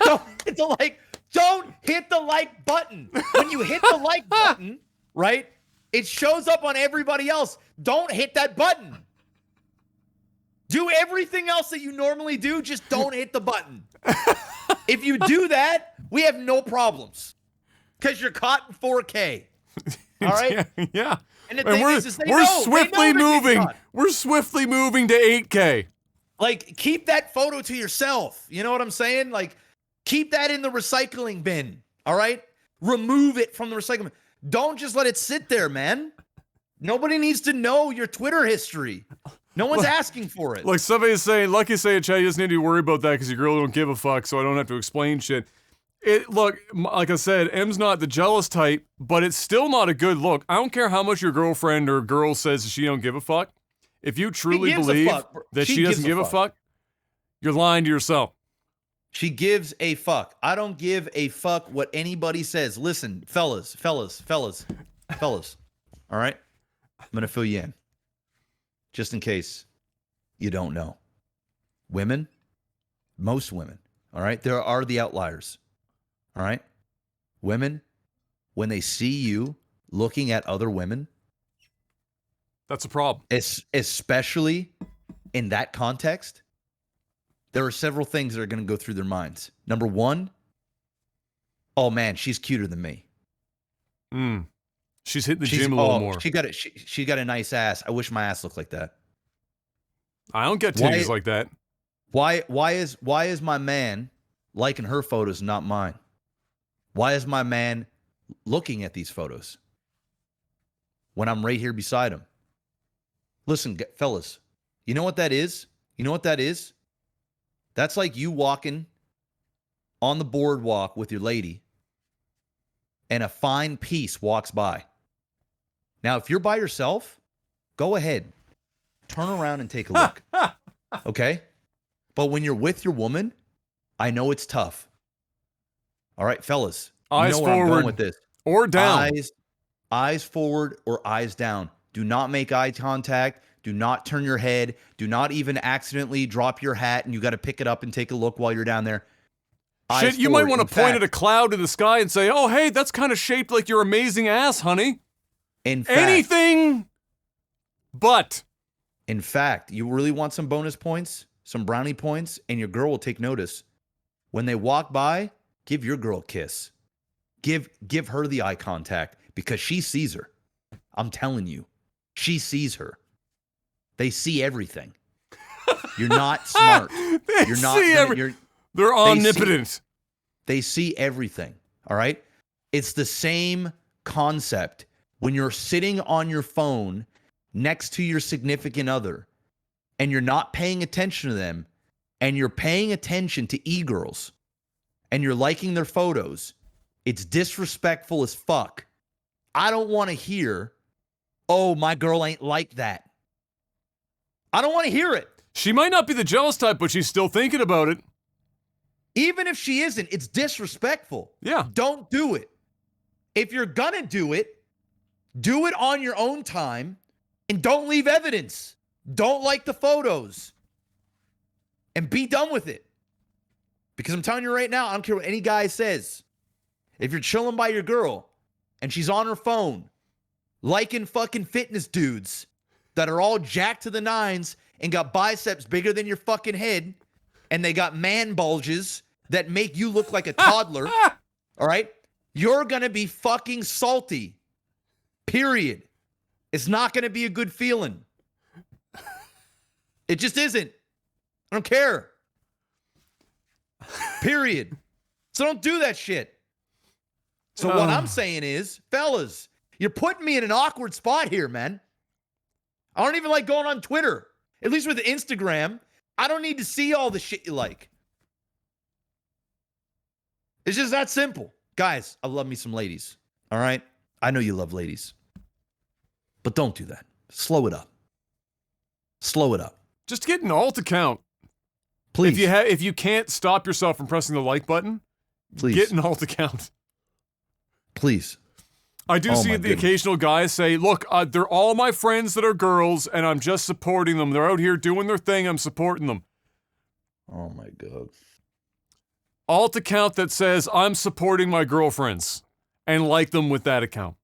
Don't hit the like. Don't hit the like button. When you hit the like button, right? It shows up on everybody else. Don't hit that button. Do everything else that you normally do, just don't hit the button. If you do that, we have no problems. Because you're caught in 4K. All right? Yeah. And the thing is we're swiftly moving to 8K. Like, keep that photo to yourself. You know what I'm saying? Like, keep that in the recycling bin. All right? Remove it from the recycling bin. Don't just let it sit there, man. Nobody needs to know your Twitter history. No one's asking for it. Like somebody's saying, Lucky saying, Chad, you just need to worry about that because your girl don't give a fuck, so I don't have to explain shit. Look, like I said, M's not the jealous type, but it's still not a good look. I don't care how much your girlfriend or girl says she don't give a fuck. If you truly believe that she doesn't give a fuck, you're lying to yourself. She gives a fuck. I don't give a fuck what anybody says. Listen, fellas. All right? I'm going to fill you in. Just in case you don't know. Women, most women, all right? There are the outliers, all right? Women, when they see you looking at other women, that's a problem. Especially in that context, there are several things that are going to go through their minds. Number one, oh man, she's cuter than me. She's hitting the gym a little more. She got a nice ass. I wish my ass looked like that. I don't get titties like that. Why is my man liking her photos, not mine? Why is my man looking at these photos when I'm right here beside him? Listen, fellas, you know what that is? You know what that is? That's like you walking on the boardwalk with your lady and a fine piece walks by. Now, if you're by yourself, go ahead. Turn around and take a look. Okay? But when you're with your woman, I know it's tough. All right, fellas. Eyes you know where I'm forward going with this. or down. Eyes forward or eyes down. Do not make eye contact. Do not turn your head. Do not even accidentally drop your hat and you got to pick it up and take a look while you're down there. Shit, you might want to point at a cloud in the sky and say, oh, hey, that's kind of shaped like your amazing ass, honey. In fact, anything but. In fact, you really want some bonus points, some brownie points, and your girl will take notice. When they walk by, give your girl a kiss. Give her the eye contact because she sees her. I'm telling you, she sees her. They see everything. You're not smart. You're not. They're omnipotent. They see everything. All right. It's the same concept when you're sitting on your phone next to your significant other and you're not paying attention to them and you're paying attention to e-girls and you're liking their photos. It's disrespectful as fuck. I don't want to hear, oh, my girl ain't like that. I don't want to hear it. She might not be the jealous type, but she's still thinking about it. Even if she isn't, it's disrespectful. Yeah. Don't do it. If you're gonna do it on your own time and don't leave evidence. Don't like the photos and be done with it. Because I'm telling you right now, I don't care what any guy says. If you're chilling by your girl and she's on her phone liking fucking fitness dudes that are all jacked to the nines and got biceps bigger than your fucking head and they got man bulges that make you look like a toddler, all right? You're going to be fucking salty, period. It's not going to be a good feeling. It just isn't. I don't care. Period. So don't do that shit. So what I'm saying is, fellas, you're putting me in an awkward spot here, man. I don't even like going on Twitter. At least with Instagram, I don't need to see all the shit you like. It's just that simple. Guys, I love me some ladies. All right? I know you love ladies. But don't do that. Slow it up. Slow it up. Just get an alt account. Please. If you can't stop yourself from pressing the like button, please get an alt account. Please. I do see the occasional guy say, look, they're all my friends that are girls, and I'm just supporting them. They're out here doing their thing. I'm supporting them. Oh, my God. Alt account that says, I'm supporting my girlfriends, and like them with that account.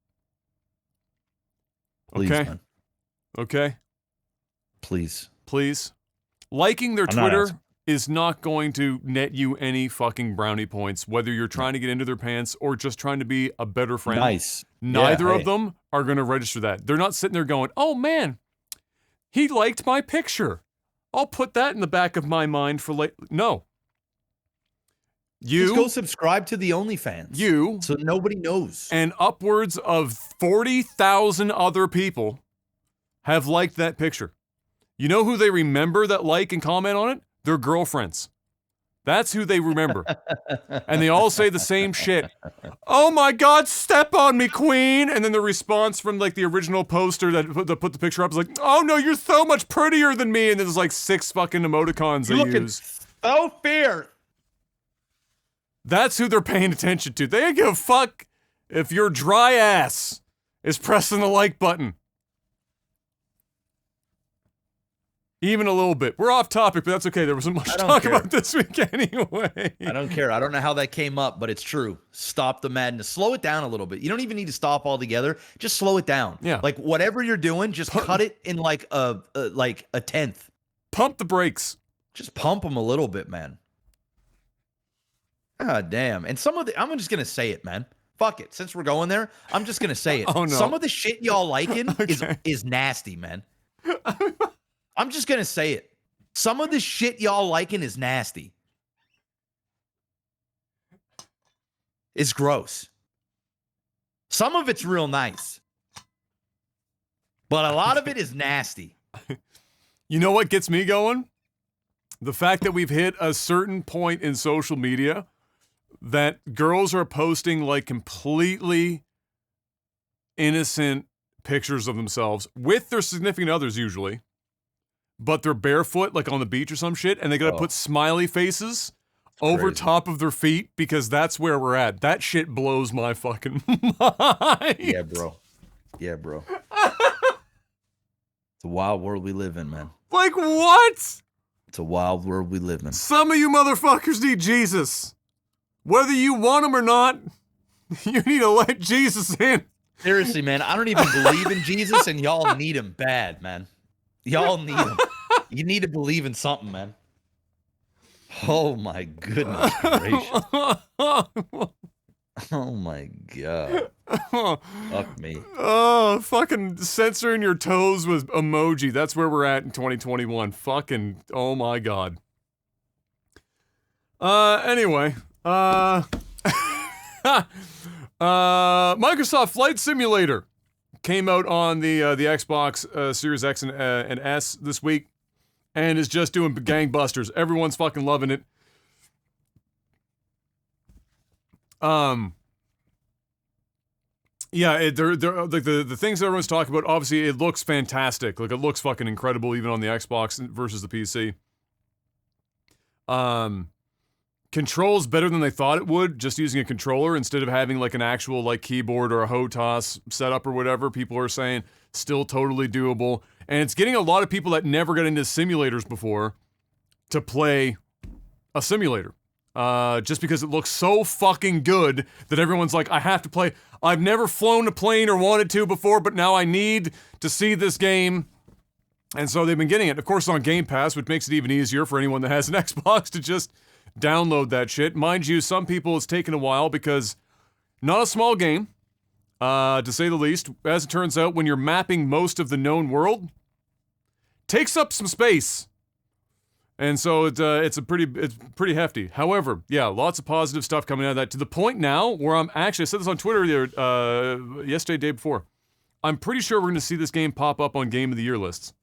Please, okay? Man. Okay? Please. Please. Liking their Twitter is not going to net you any fucking brownie points, whether you're trying to get into their pants or just trying to be a better friend. Nice. Neither of them are going to register that. They're not sitting there going, oh man, he liked my picture. I'll put that in the back of my mind for later. No. Just go subscribe to the OnlyFans. So nobody knows. And upwards of 40,000 other people have liked that picture. You know who they remember that like and comment on it? Their girlfriends. That's who they remember. And they all say the same shit. Oh my God, step on me, queen. And then the response from like the original poster that put the picture up is like, oh no, you're so much prettier than me. And there's like 6 fucking emoticons they use. Oh, fierce. That's who they're paying attention to. They don't give a fuck if your dry ass is pressing the like button. Even a little bit. We're off topic, but that's okay. There wasn't much to talk about this week anyway. I don't care. I don't know how that came up, but it's true. Stop the madness. Slow it down a little bit. You don't even need to stop altogether. Just slow it down. Yeah. Like whatever you're doing, just cut it in like a tenth. Pump the brakes. Just pump them a little bit, man. God damn. And I'm just going to say it, man. Fuck it. Since we're going there, I'm just going to say it. Oh, no. Some of the shit y'all liking is nasty, man. I'm just going to say it. Some of the shit y'all liking is nasty. It's gross. Some of it's real nice. But a lot of it is nasty. You know what gets me going? The fact that we've hit a certain point in social media that girls are posting like completely innocent pictures of themselves with their significant others usually, but they're barefoot like on the beach or some shit, and they gotta put smiley faces over crazy. top of their feet because that's where we're at. That shit blows my fucking mind. Yeah, bro. Yeah, bro. It's a wild world we live in, man. Like what? It's a wild world we live in. Some of you motherfuckers need Jesus. Whether you want him or not, you need to let Jesus in. Seriously, man, I don't even believe in Jesus, and y'all need him bad, man. Y'all need him. You need to believe in something, man. Oh my goodness gracious. Oh my god. Fuck me. Oh, fucking censoring your toes with emoji. That's where we're at in 2021. Fucking, oh my god. Anyway. Microsoft Flight Simulator came out on the Xbox Series X and S this week, and is just doing gangbusters. Everyone's fucking loving it. Yeah, they're like the things that everyone's talking about. Obviously, it looks fantastic. Like, it looks fucking incredible, even on the Xbox versus the PC. Controls better than they thought it would, just using a controller instead of having like an actual like keyboard or a HOTAS setup or whatever. People are saying still totally doable, and it's getting a lot of people that never got into simulators before to play a simulator. Just because it looks so fucking good that everyone's like, I have to play. I've never flown a plane or wanted to before, but now I need to see this game. And so they've been getting it. Of course, on Game Pass, which makes it even easier for anyone that has an Xbox to just download that shit. Mind you, some people it's taken a while because not a small game, to say the least. As it turns out, when you're mapping most of the known world, takes up some space. And so it's pretty hefty. However, yeah, lots of positive stuff coming out of that, to the point now where I said this on Twitter yesterday, day before. I'm pretty sure we're going to see this game pop up on Game of the Year lists.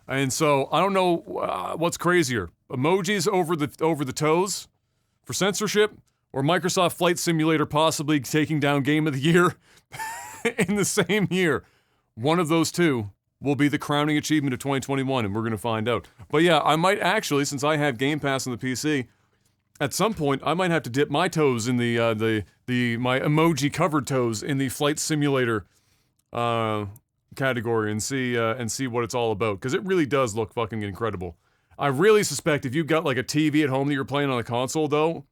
And so I don't know what's crazier: emojis over the toes for censorship, or Microsoft Flight Simulator possibly taking down Game of the Year in the same year. One of those two will be the crowning achievement of 2021, and we're going to find out. But yeah, I might actually, since I have Game Pass on the PC, at some point I might have to dip my toes in my emoji covered toes in the Flight Simulator category and see what it's all about, because it really does look fucking incredible. I really suspect if you've got like a TV at home that you're playing on a console, though,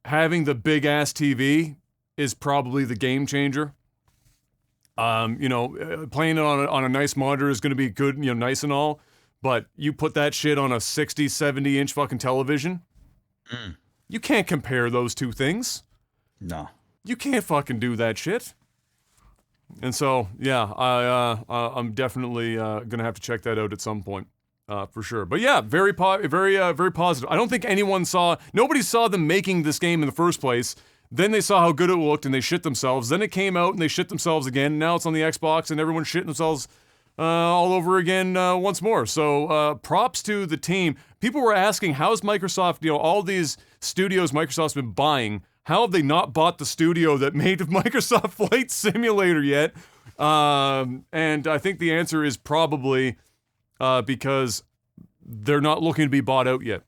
having the big ass TV is probably the game changer. Playing it on a nice monitor is going to be good, nice and all, but you put that shit on a 60, 70 inch fucking television, you can't compare those two things. No. You can't fucking do that shit. And so, yeah, I'm definitely gonna have to check that out at some point, for sure. But yeah, very positive. I don't think nobody saw them making this game in the first place. Then they saw how good it looked and they shit themselves. Then it came out and they shit themselves again. Now it's on the Xbox and everyone's shitting themselves all over again once more. So props to the team. People were asking, how's Microsoft, all these studios Microsoft's been buying, how have they not bought the studio that made Microsoft Flight Simulator yet? And I think the answer is probably because they're not looking to be bought out yet.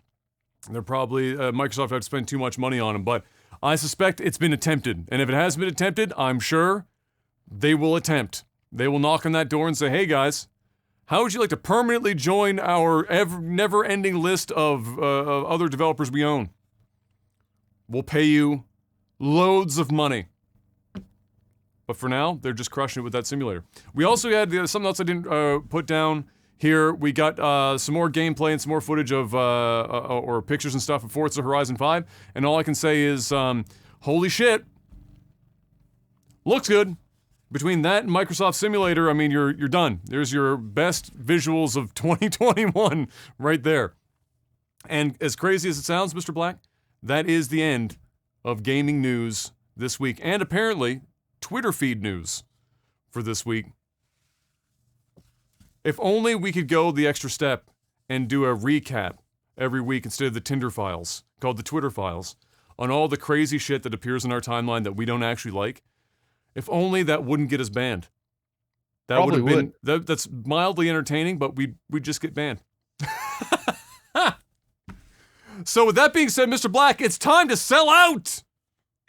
They're probably, Microsoft had to spend too much money on them, but I suspect it's been attempted. And if it has been attempted, I'm sure they will attempt. They will knock on that door and say, hey guys, how would you like to permanently join our never-ending list of other developers we own? We'll pay you loads of money. But for now, they're just crushing it with that simulator. We also had something else I didn't put down here. We got some more gameplay and some more footage of, or pictures and stuff of Forza Horizon 5. And all I can say is, holy shit. Looks good. Between that and Microsoft Simulator, I mean, you're done. There's your best visuals of 2021 right there. And as crazy as it sounds, Mr. Black, that is the end of gaming news this week. And apparently, Twitter feed news for this week. If only we could go the extra step and do a recap every week instead of the Tinder files, called the Twitter files, on all the crazy shit that appears in our timeline that we don't actually like. If only that wouldn't get us banned. That Probably would have been that's mildly entertaining, but we'd just get banned. So with that being said, Mr. Black, it's time to sell out.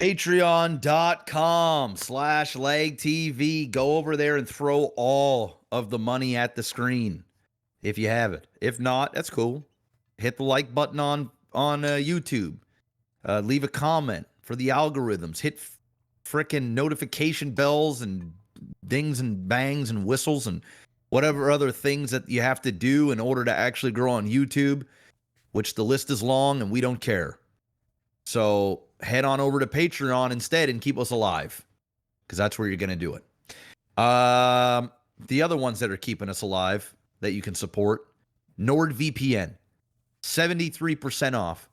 Patreon.com/LagTV. Go over there and throw all of the money at the screen if you have it. If not, that's cool. Hit the like button on YouTube. Leave a comment for the algorithms. Hit frickin' notification bells and dings and bangs and whistles and whatever other things that you have to do in order to actually grow on YouTube, which the list is long and we don't care. So head on over to Patreon instead and keep us alive, because that's where you're going to do it. The other ones that are keeping us alive that you can support, NordVPN, 73% off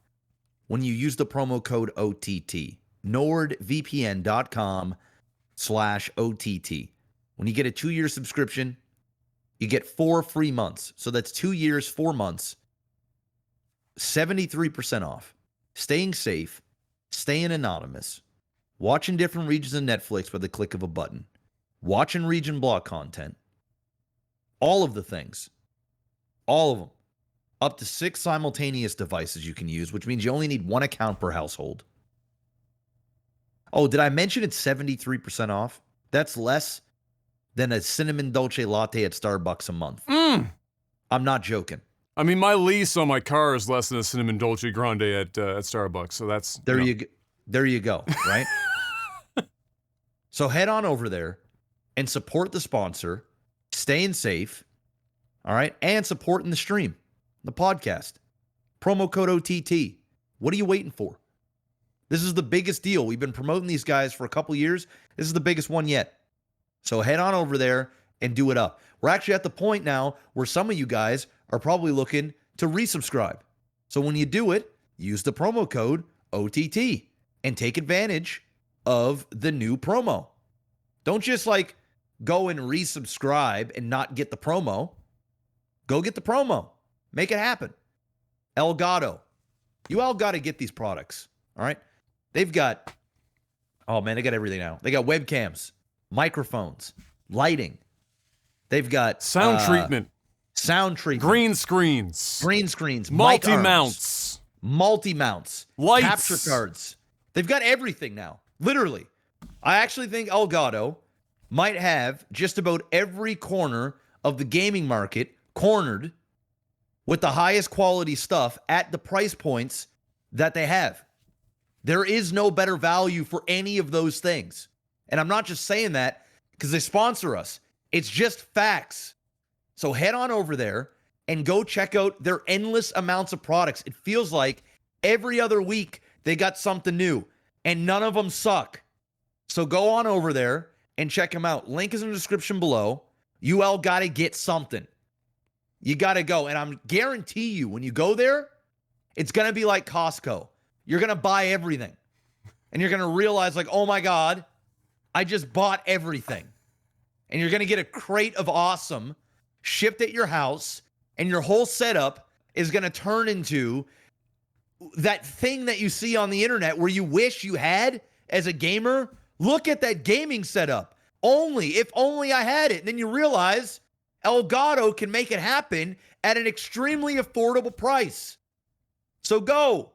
when you use the promo code OTT. NordVPN.com/OTT. When you get a 2-year subscription, you get 4 free months. So that's 2 years, 4 months, 73% off. Staying safe, staying anonymous, watching different regions of Netflix with the click of a button, watching region block content, all of the things, all of them. Up to 6 simultaneous devices you can use, which means you only need 1 account per household. Oh, did I mention it's 73% off? That's less than a cinnamon dolce latte at Starbucks a month. I'm not joking. I mean, my lease on my car is less than a cinnamon dolce grande at Starbucks, so that's there you go, right? So head on over there and support the sponsor, staying safe, all right, and supporting the stream, the podcast. Promo code OTT. What are you waiting for? This is the biggest deal. We've been promoting these guys for a couple years. This is the biggest one yet. So head on over there and do it up. We're actually at the point now where some of you guys are probably looking to resubscribe. So when you do it, use the promo code OTT and take advantage of the new promo. Don't just like go and resubscribe and not get the promo. Go get the promo. Make it happen. Elgato. You all got to get these products. All right. They've got, oh man, they got everything now. They got webcams, microphones, lighting. They've got sound treatment, green screens, multi-mounts, lights, capture cards. They've got everything now. Literally. I actually think Elgato might have just about every corner of the gaming market cornered with the highest quality stuff at the price points that they have. There is no better value for any of those things. And I'm not just saying that because they sponsor us. It's just facts. So head on over there and go check out their endless amounts of products. It feels like every other week they got something new and none of them suck. So go on over there and check them out. Link is in the description below. You all got to get something. You got to go. And I'm guarantee you when you go there, it's going to be like Costco. You're going to buy everything. And you're going to realize like, oh my God, I just bought everything. And you're going to get a crate of awesome shipped at your house. And your whole setup is going to turn into that thing that you see on the internet where you wish you had as a gamer. Look at that gaming setup. If only I had it. And then you realize Elgato can make it happen at an extremely affordable price. So go.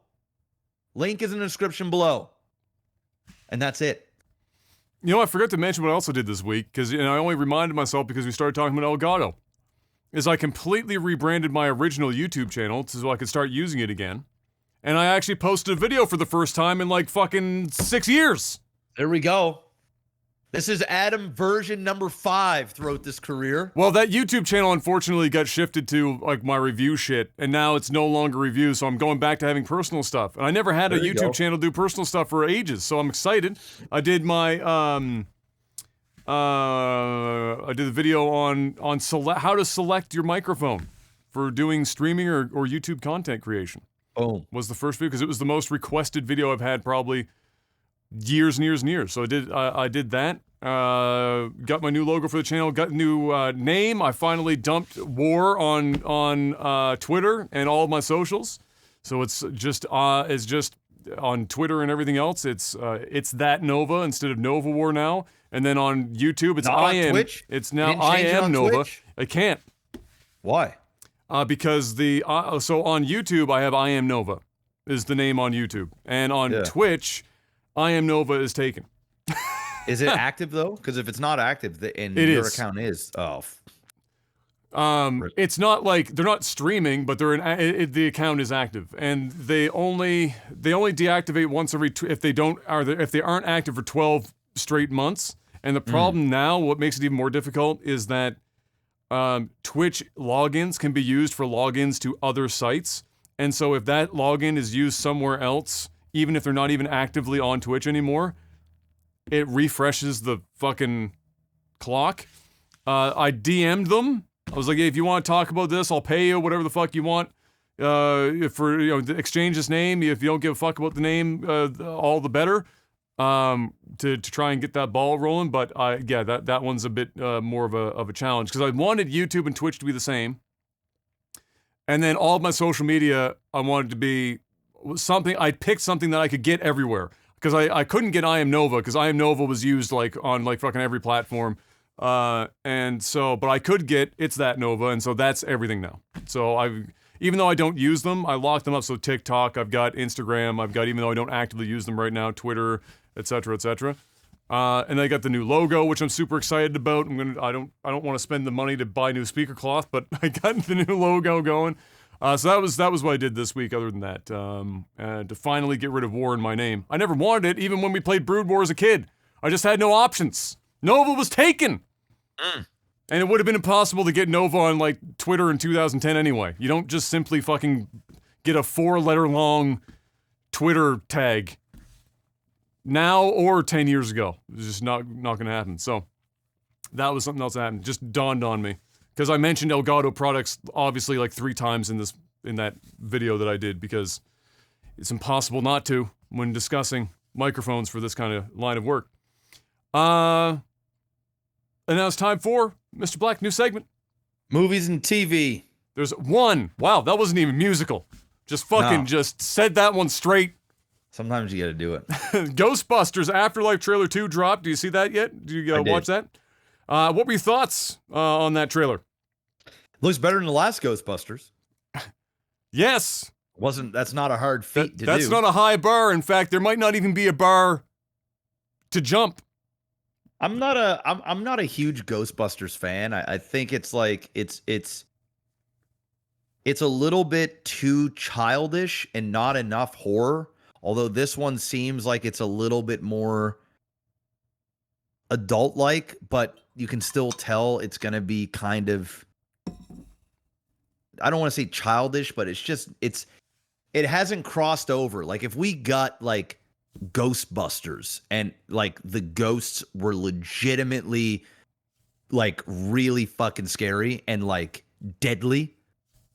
Link is in the description below. And that's it. You know, I forgot to mention what I also did this week, because I only reminded myself because we started talking about Elgato, is I completely rebranded my original YouTube channel so I could start using it again. And I actually posted a video for the first time in like fucking 6 years. There we go. This is Adam version number 5 throughout this career. Well, that YouTube channel unfortunately got shifted to like my review shit, and now it's no longer reviews, so I'm going back to having personal stuff. And I never had a YouTube channel do personal stuff for ages, so I'm excited. I did my I did a video on how to select your microphone for doing streaming or YouTube content creation. Oh, was the first video because it was the most requested video I've had probably years and years and years. So I did that. Got my new logo for the channel. Got a new name. I finally dumped War on Twitter and all of my socials. So it's just on Twitter and everything else. It's that Nova instead of Nova War now. And then on YouTube, it's Not I on am. Twitch? It's You now didn't I change it am on Nova. Twitch? I can't. Why? Because so on YouTube I have I am Nova is the name on YouTube, and on Twitch, I am Nova is taken. Is it active though? Because if it's not active, your account is. It's not like they're not streaming, but the account is active, and they only deactivate once every if they aren't active for 12 straight months. And the problem now, what makes it even more difficult, is that Twitch logins can be used for logins to other sites. And so if that login is used somewhere else, even if they're not even actively on Twitch anymore, it refreshes the fucking clock. I DM'd them. I was like, hey, if you want to talk about this, I'll pay you whatever the fuck you want. Exchange this name. If you don't give a fuck about the name, all the better. To try and get that ball rolling, but that one's a bit more of a challenge because I wanted YouTube and Twitch to be the same, and then all of my social media I wanted to be something. I picked something that I could get everywhere because I couldn't get I am Nova because I am Nova was used on fucking every platform, and so but I could get it's that Nova, and so that's everything now. So even though I don't use them, I locked them up. So TikTok, I've got Instagram, I've got, even though I don't actively use them right now, Twitter, etc., etc. And I got the new logo, which I'm super excited about. I don't want to spend the money to buy new speaker cloth, but I got the new logo going. So that was what I did this week. Other than that, to finally get rid of War in my name. I never wanted it, even when we played Brood War as a kid. I just had no options. Nova was taken. And it would have been impossible to get Nova on Twitter in 2010 anyway. You don't just simply fucking get a 4-letter long Twitter tag now or 10 years ago. It's just not gonna happen. So that was something else that happened. Just dawned on me because I mentioned Elgato products obviously 3 times in that video that I did because it's impossible not to when discussing microphones for this kind of line of work. And now it's time for Mr. Black, new segment. Movies and TV. There's one. Wow, that wasn't even musical. Just fucking just said that one straight. Sometimes you gotta do it. Ghostbusters Afterlife trailer 2 dropped. Do you see that yet? Do you watch that? What were your thoughts on that trailer? Looks better than the last Ghostbusters. Yes. That's not a hard feat to do. That's not a high bar. In fact, there might not even be a bar to jump. I'm not a huge Ghostbusters fan. I think it's it's a little bit too childish and not enough horror. Although this one seems like it's a little bit more adult-like, but you can still tell it's going to be kind of, I don't want to say childish, but it hasn't crossed over. If we got Ghostbusters and the ghosts were legitimately really fucking scary and deadly.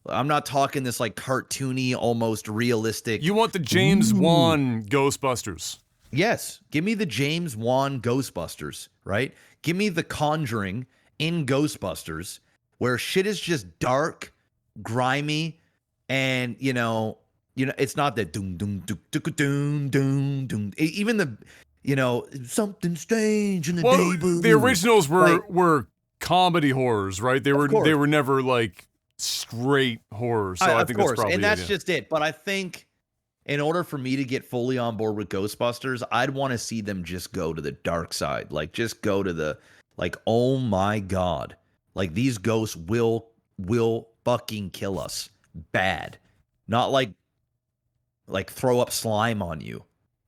I'm not talking this cartoony, almost realistic. You want the James Wan Ghostbusters. Yes. Give me the James Wan Ghostbusters, right? Give me the Conjuring in Ghostbusters where shit is just dark, grimy, and it's not that doom doom doom doom doom doom. Even the something strange in the neighborhood. The originals were comedy horrors, right? They were never straight horror. So I think that's probably and that's just it. But I think in order for me to get fully on board with Ghostbusters, I'd want to see them just go to the dark side. Just go to the oh my god. These ghosts will fucking kill us bad. Not throw up slime on you,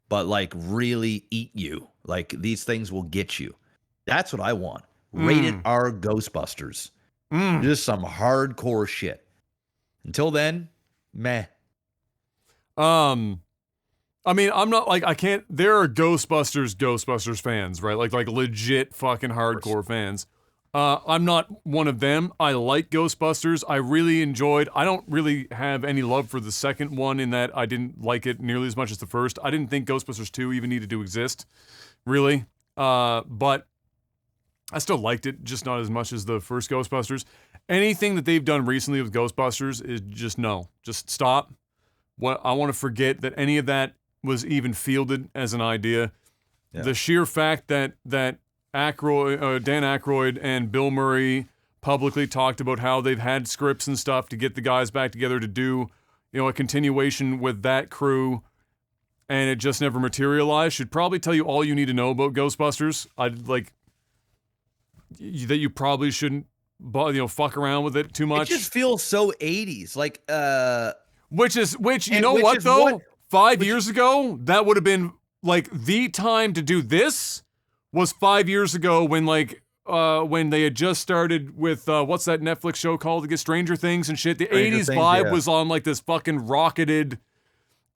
but really eat you. These things will get you. That's what I want. Rated R Ghostbusters. Just some hardcore shit. Until then, meh. I mean, I'm not I can't. There are Ghostbusters fans, right? Legit fucking hardcore fans. I'm not one of them. I like Ghostbusters. I really enjoyed. I don't really have any love for the second one in that I didn't like it nearly as much as the first. I didn't think Ghostbusters 2 even needed to exist, really. But I still liked it, just not as much as the first Ghostbusters. Anything that they've done recently with Ghostbusters is just no. Just stop. I want to forget that any of that was even fielded as an idea. Yeah. The sheer fact that Dan Aykroyd and Bill Murray publicly talked about how they've had scripts and stuff to get the guys back together to do, a continuation with that crew, and it just never materialized, should probably tell you all you need to know about Ghostbusters. That you probably shouldn't, fuck around with it too much. It just feels so 80s, Which you know what though? 5 years ago, that would have been like the time to do this. Was 5 years ago when they had just started with what's that Netflix show called to get Stranger Things and shit. The 80s vibe was on like this fucking rocketed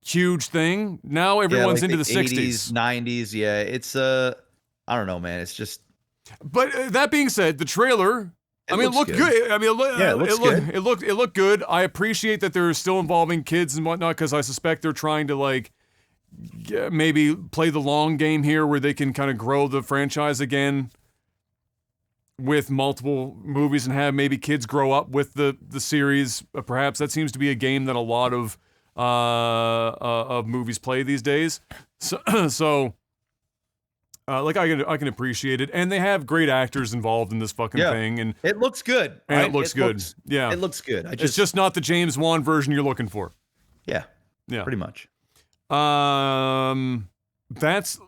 huge thing. Now everyone's into the 60s, 90s. Yeah, it's I don't know, man. It's just. But that being said, the trailer, it looked good. I mean, it looked good. I appreciate that they're still involving kids and whatnot, because I suspect they're trying to maybe play the long game here, where they can kind of grow the franchise again with multiple movies and have maybe kids grow up with the series. Perhaps that seems to be a game that a lot of movies play these days. So. I can appreciate it, and they have great actors involved in this fucking thing, and it looks good. And right? It looks good. It looks good. It's just not the James Wan version you're looking for. Yeah, pretty much. That's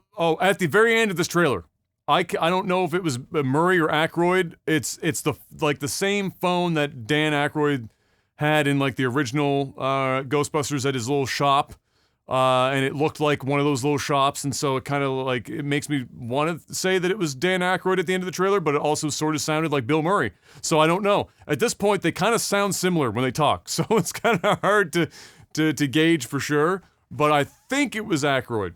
at the very end of this trailer. I don't know if it was Murray or Aykroyd. It's the same phone that Dan Aykroyd had in the original Ghostbusters at his little shop. And it looked like one of those little shops, and so it kind of it makes me want to say that it was Dan Aykroyd at the end of the trailer, but it also sort of sounded like Bill Murray. So I don't know. At this point, they kind of sound similar when they talk, so it's kind of hard to gauge for sure. But I think it was Aykroyd.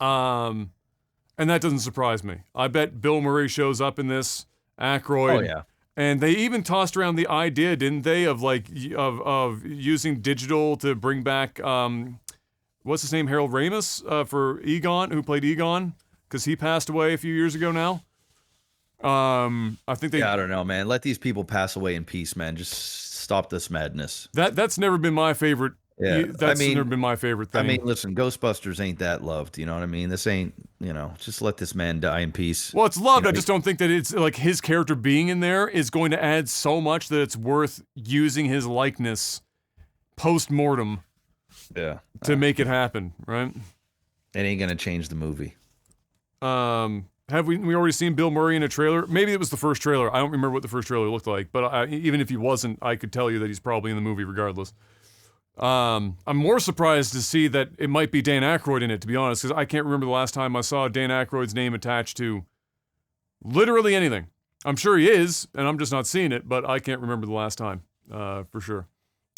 And that doesn't surprise me. I bet Bill Murray shows up in this. Aykroyd. Oh yeah. And they even tossed around the idea, didn't they, of of using digital to bring back what's his name, Harold Ramis for Egon, who played Egon, because he passed away a few years ago now. I think they. Yeah, I don't know, man. Let these people pass away in peace, man. Just stop this madness. That's never been my favorite. Yeah, that's never been my favorite thing. I mean, listen, Ghostbusters ain't that loved. You know what I mean? This ain't, just let this man die in peace. Well, it's loved. I just don't think that it's his character being in there is going to add so much that it's worth using his likeness post-mortem to make it happen, right? It ain't going to change the movie. Have we already seen Bill Murray in a trailer? Maybe it was the first trailer. I don't remember what the first trailer looked like, but even if he wasn't, I could tell you that he's probably in the movie regardless. I'm more surprised to see that it might be Dan Aykroyd in it, to be honest, because I can't remember the last time I saw Dan Aykroyd's name attached to literally anything. I'm sure he is, and I'm just not seeing it, but I can't remember the last time, for sure,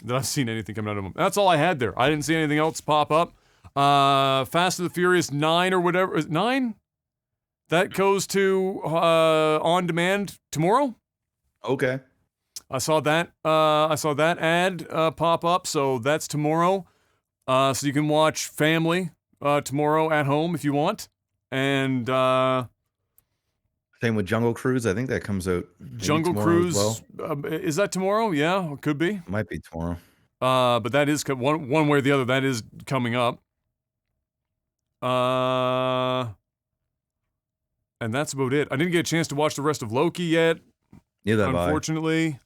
that I've seen anything coming out of him. That's all I had there. I didn't see anything else pop up. Fast and the Furious 9 or whatever. 9? That goes to on demand tomorrow? Okay. I saw that ad pop up, so that's tomorrow. So you can watch Family tomorrow at home if you want. And same with Jungle Cruise. I think that comes out. Jungle Cruise. Well. Is that tomorrow? Yeah, it could be. Might be tomorrow. But that is one way or the other. That is coming up. And that's about it. I didn't get a chance to watch the rest of Loki yet. Neither have I. Unfortunately.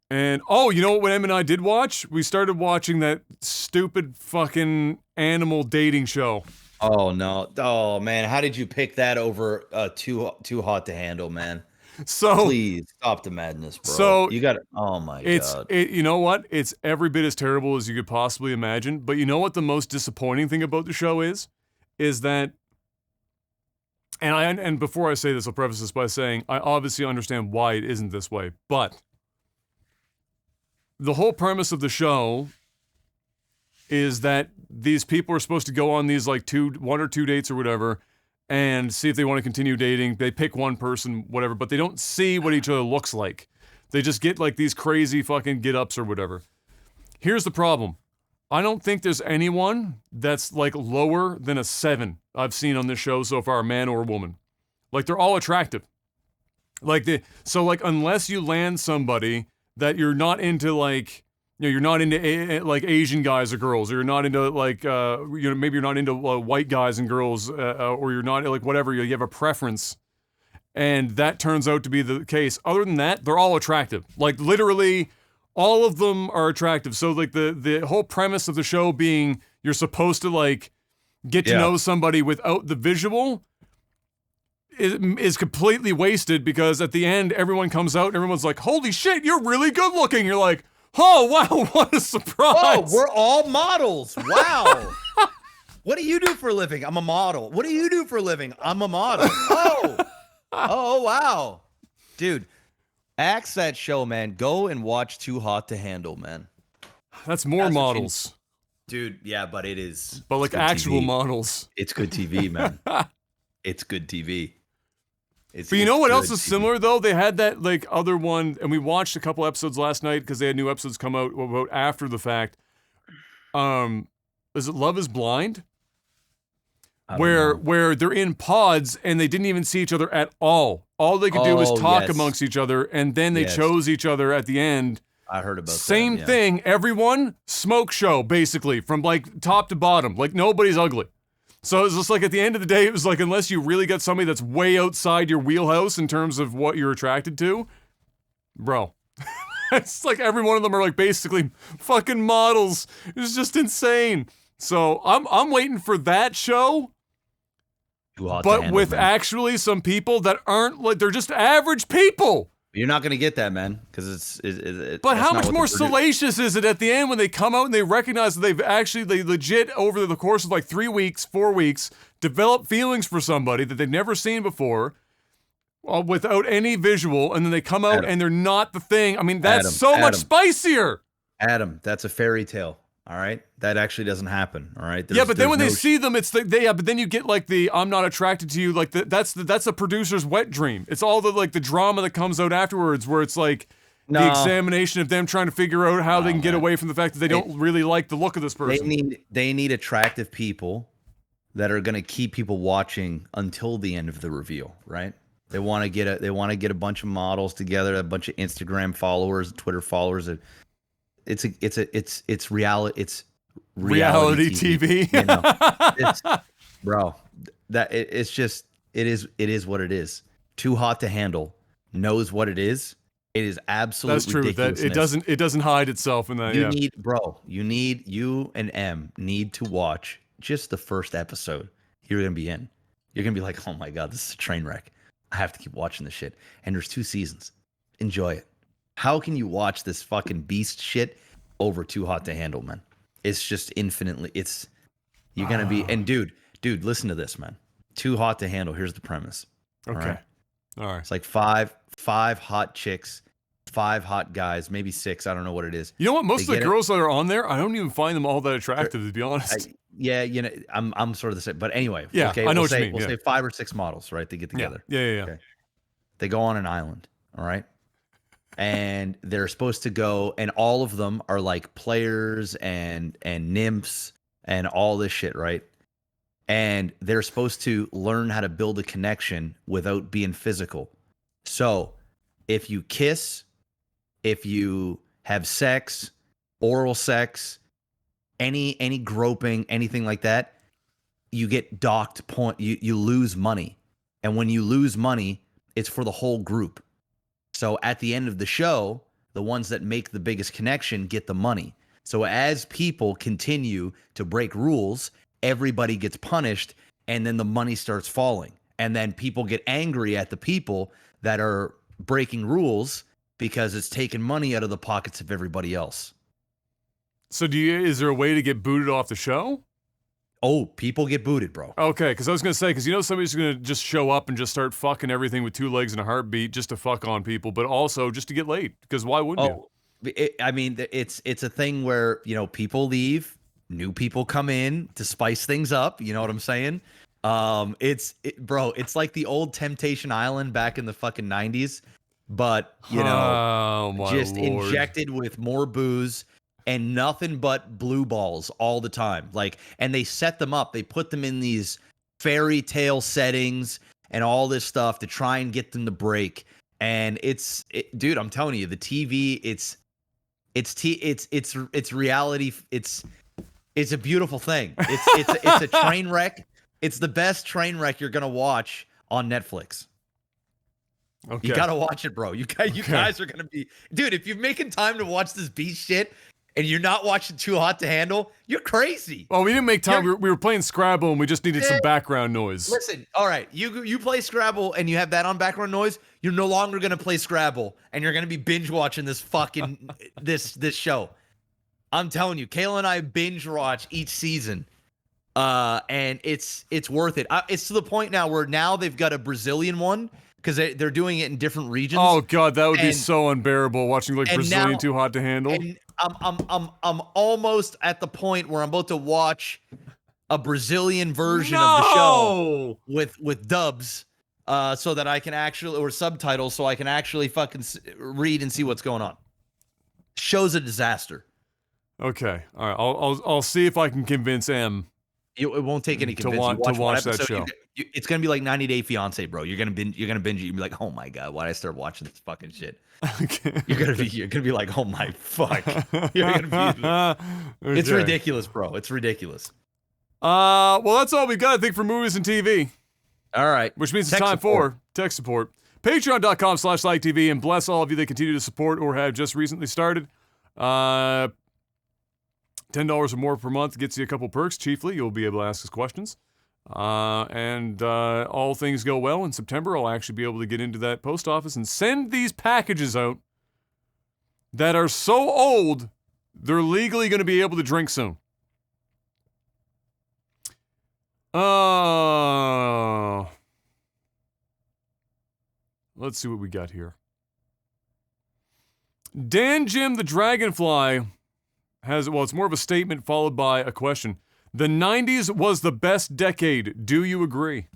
And, you know what Em and I did watch? We started watching that stupid fucking animal dating show. Oh, no. Oh, man. How did you pick that over Too Hot to Handle, man? So please stop the madness, bro. So you got to, oh my God. You know what? It's every bit as terrible as you could possibly imagine. But you know what the most disappointing thing about the show is? Is that, and before I say this, I'll preface this by saying, I obviously understand why it isn't this way, but the whole premise of the show is that these people are supposed to go on these like 1 or 2 dates or whatever and see if they want to continue dating. They pick one person, whatever, but they don't see what each other looks like. They just get like these crazy fucking get-ups or whatever. Here's the problem. I don't think there's anyone that's like lower than a 7 I've seen on this show so far, man or woman. Like, they're all attractive. Like, unless you land somebody that you're not into, like, you're not into like Asian guys or girls, or you're not into like maybe you're not into white guys and girls, or you're not like whatever. You have a preference, and that turns out to be the case. Other than that, they're all attractive. Like literally, all of them are attractive. So like the whole premise of the show being you're supposed to like get to know somebody without the visual is completely wasted, because at the end everyone comes out and everyone's like, "Holy shit, you're really good looking." You're like, "Oh, wow, what a surprise." Oh, we're all models. Wow. What do you do for a living? I'm a model. What do you do for a living? I'm a model. Oh, wow. Dude, axe that show, man. Go and watch Too Hot to Handle, man. That's more models. Dude, yeah, but it is. But like actual TV. models. It's good TV, man. It's good TV. But you know what else is similar, though? They had that, like, other one, and we watched a couple episodes last night because they had new episodes come out about after the fact. Is it Love is Blind? Where they're in pods, and they didn't even see each other at all. All they could do was talk amongst each other, and then they chose each other at the end. I heard about Same thing, everyone, smoke show, basically, from, like, top to bottom. Like, nobody's ugly. So it's just like at the end of the day, it was like, unless you really got somebody that's way outside your wheelhouse in terms of what you're attracted to, bro, it's like every one of them are like basically fucking models. It's just insane. So I'm waiting for that show, but with actually some people that aren't like, they're just average people. You're not gonna get that, man, because it's. But how much more salacious is it at the end when they come out and they recognize that they legit over the course of like 3 weeks, 4 weeks, develop feelings for somebody that they've never seen before, without any visual, and then they come out and they're not the thing. I mean, that's so much spicier. Adam, that's a fairy tale. All right, that actually doesn't happen. All right. But then when they see them, it's but then you get like the "I'm not attracted to you." Like that's the producer's wet dream. It's all the drama that comes out afterwards, where it's like the examination of them trying to figure out how they can get away from the fact that they don't really like the look of this person. They need attractive people that are going to keep people watching until the end of the reveal. Right. They want to get a bunch of models together, a bunch of Instagram followers, Twitter followers. It's reality. It's reality TV. You know? Bro, it is what it is. Too Hot to Handle knows what it is. It is absolutely that's true. That it doesn't hide itself in that. You and M need to watch just the first episode. You're gonna be in. You're gonna be like, oh my god, this is a train wreck. I have to keep watching this shit. And there's 2 seasons. Enjoy it. How can you watch this fucking beast shit over Too Hot to Handle, man? It's just infinitely. You're gonna be. And dude, listen to this, man. Too Hot to Handle. Here's the premise. Okay. All right. It's like five hot chicks, 5 hot guys, maybe 6. I don't know what it is. You know what? Most of the girls that are on there, I don't even find them all that attractive, to be honest. I'm sort of the same. But anyway, yeah, okay, I know what you mean. We'll say 5 or 6 models, right? They get together. Yeah. Okay. They go on an island. All right. And they're supposed to go, and all of them are like players and nymphs and all this shit, right? And they're supposed to learn how to build a connection without being physical. So if you kiss, if you have sex, oral sex, any groping, anything like that, you get docked point. You lose money, and when you lose money, it's for the whole group. So at the end of the show, the ones that make the biggest connection get the money. So as people continue to break rules, everybody gets punished, and then the money starts falling. And then people get angry at the people that are breaking rules because it's taking money out of the pockets of everybody else. So is there a way to get booted off the show? Oh, people get booted, bro. Okay, because I was going to say, because somebody's going to just show up and just start fucking everything with 2 legs and a heartbeat just to fuck on people, but also just to get laid, because why wouldn't you? It's a thing where, people leave, new people come in to spice things up, you know what I'm saying? It's like the old Temptation Island back in the fucking 90s, but, just injected with more booze and nothing but blue balls all the time. And they set them up. They put them in these fairy tale settings and all this stuff to try and get them to break. And dude, I'm telling you, the TV, it's reality. It's a beautiful thing. It's a train wreck. It's the best train wreck you're gonna watch on Netflix. Okay. You gotta watch it, bro. You guys are gonna be, dude. If you're making time to watch this beast shit and you're not watching Too Hot to Handle, you're crazy. Well, we didn't make time. We were playing Scrabble and we just needed some background noise. Listen, all right, you play Scrabble and you have that on background noise. You're no longer gonna play Scrabble and you're gonna be binge watching this fucking this show. I'm telling you, Kayla and I binge watch each season, and it's worth it. It's to the point now where now they've got a Brazilian one because they're doing it in different regions. Oh god, that would be so unbearable watching like Brazilian now, Too Hot to Handle. And I'm almost at the point where I'm about to watch a Brazilian version of the show with dubs, so that I can actually, or subtitles, so I can actually fucking read and see what's going on. Show's a disaster. Okay, all right. I'll see if I can convince M. It won't take any convincing. To watch that show. It's gonna be like 90 Day Fiance, bro. You're gonna binge it. You'll be like, oh my god, why did I start watching this fucking shit? Okay. You're gonna be like, oh my fuck. You're gonna be. It's ridiculous, bro. It's ridiculous. Well, that's all we got, I think, for movies and TV. All right. Which means it's time for tech support. Patreon.com/LikeTV, and bless all of you that continue to support or have just recently started. $10 or more per month gets you a couple perks. Chiefly, you'll be able to ask us questions. And all things go well in September, I'll actually be able to get into that post office and send these packages out that are so old, they're legally going to be able to drink soon. Let's see what we got here. Dan Jim the Dragonfly has, well, it's more of a statement followed by a question. The 90s was the best decade. Do you agree?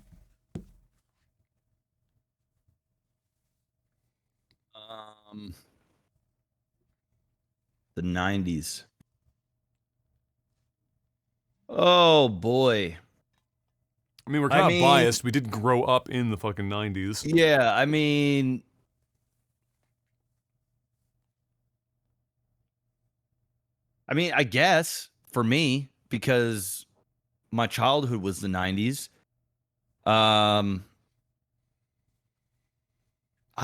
The 90s. Oh boy. I mean, we're kind of biased. We did grow up in the fucking 90s. Yeah, I mean, I guess for me, because my childhood was the 90s. I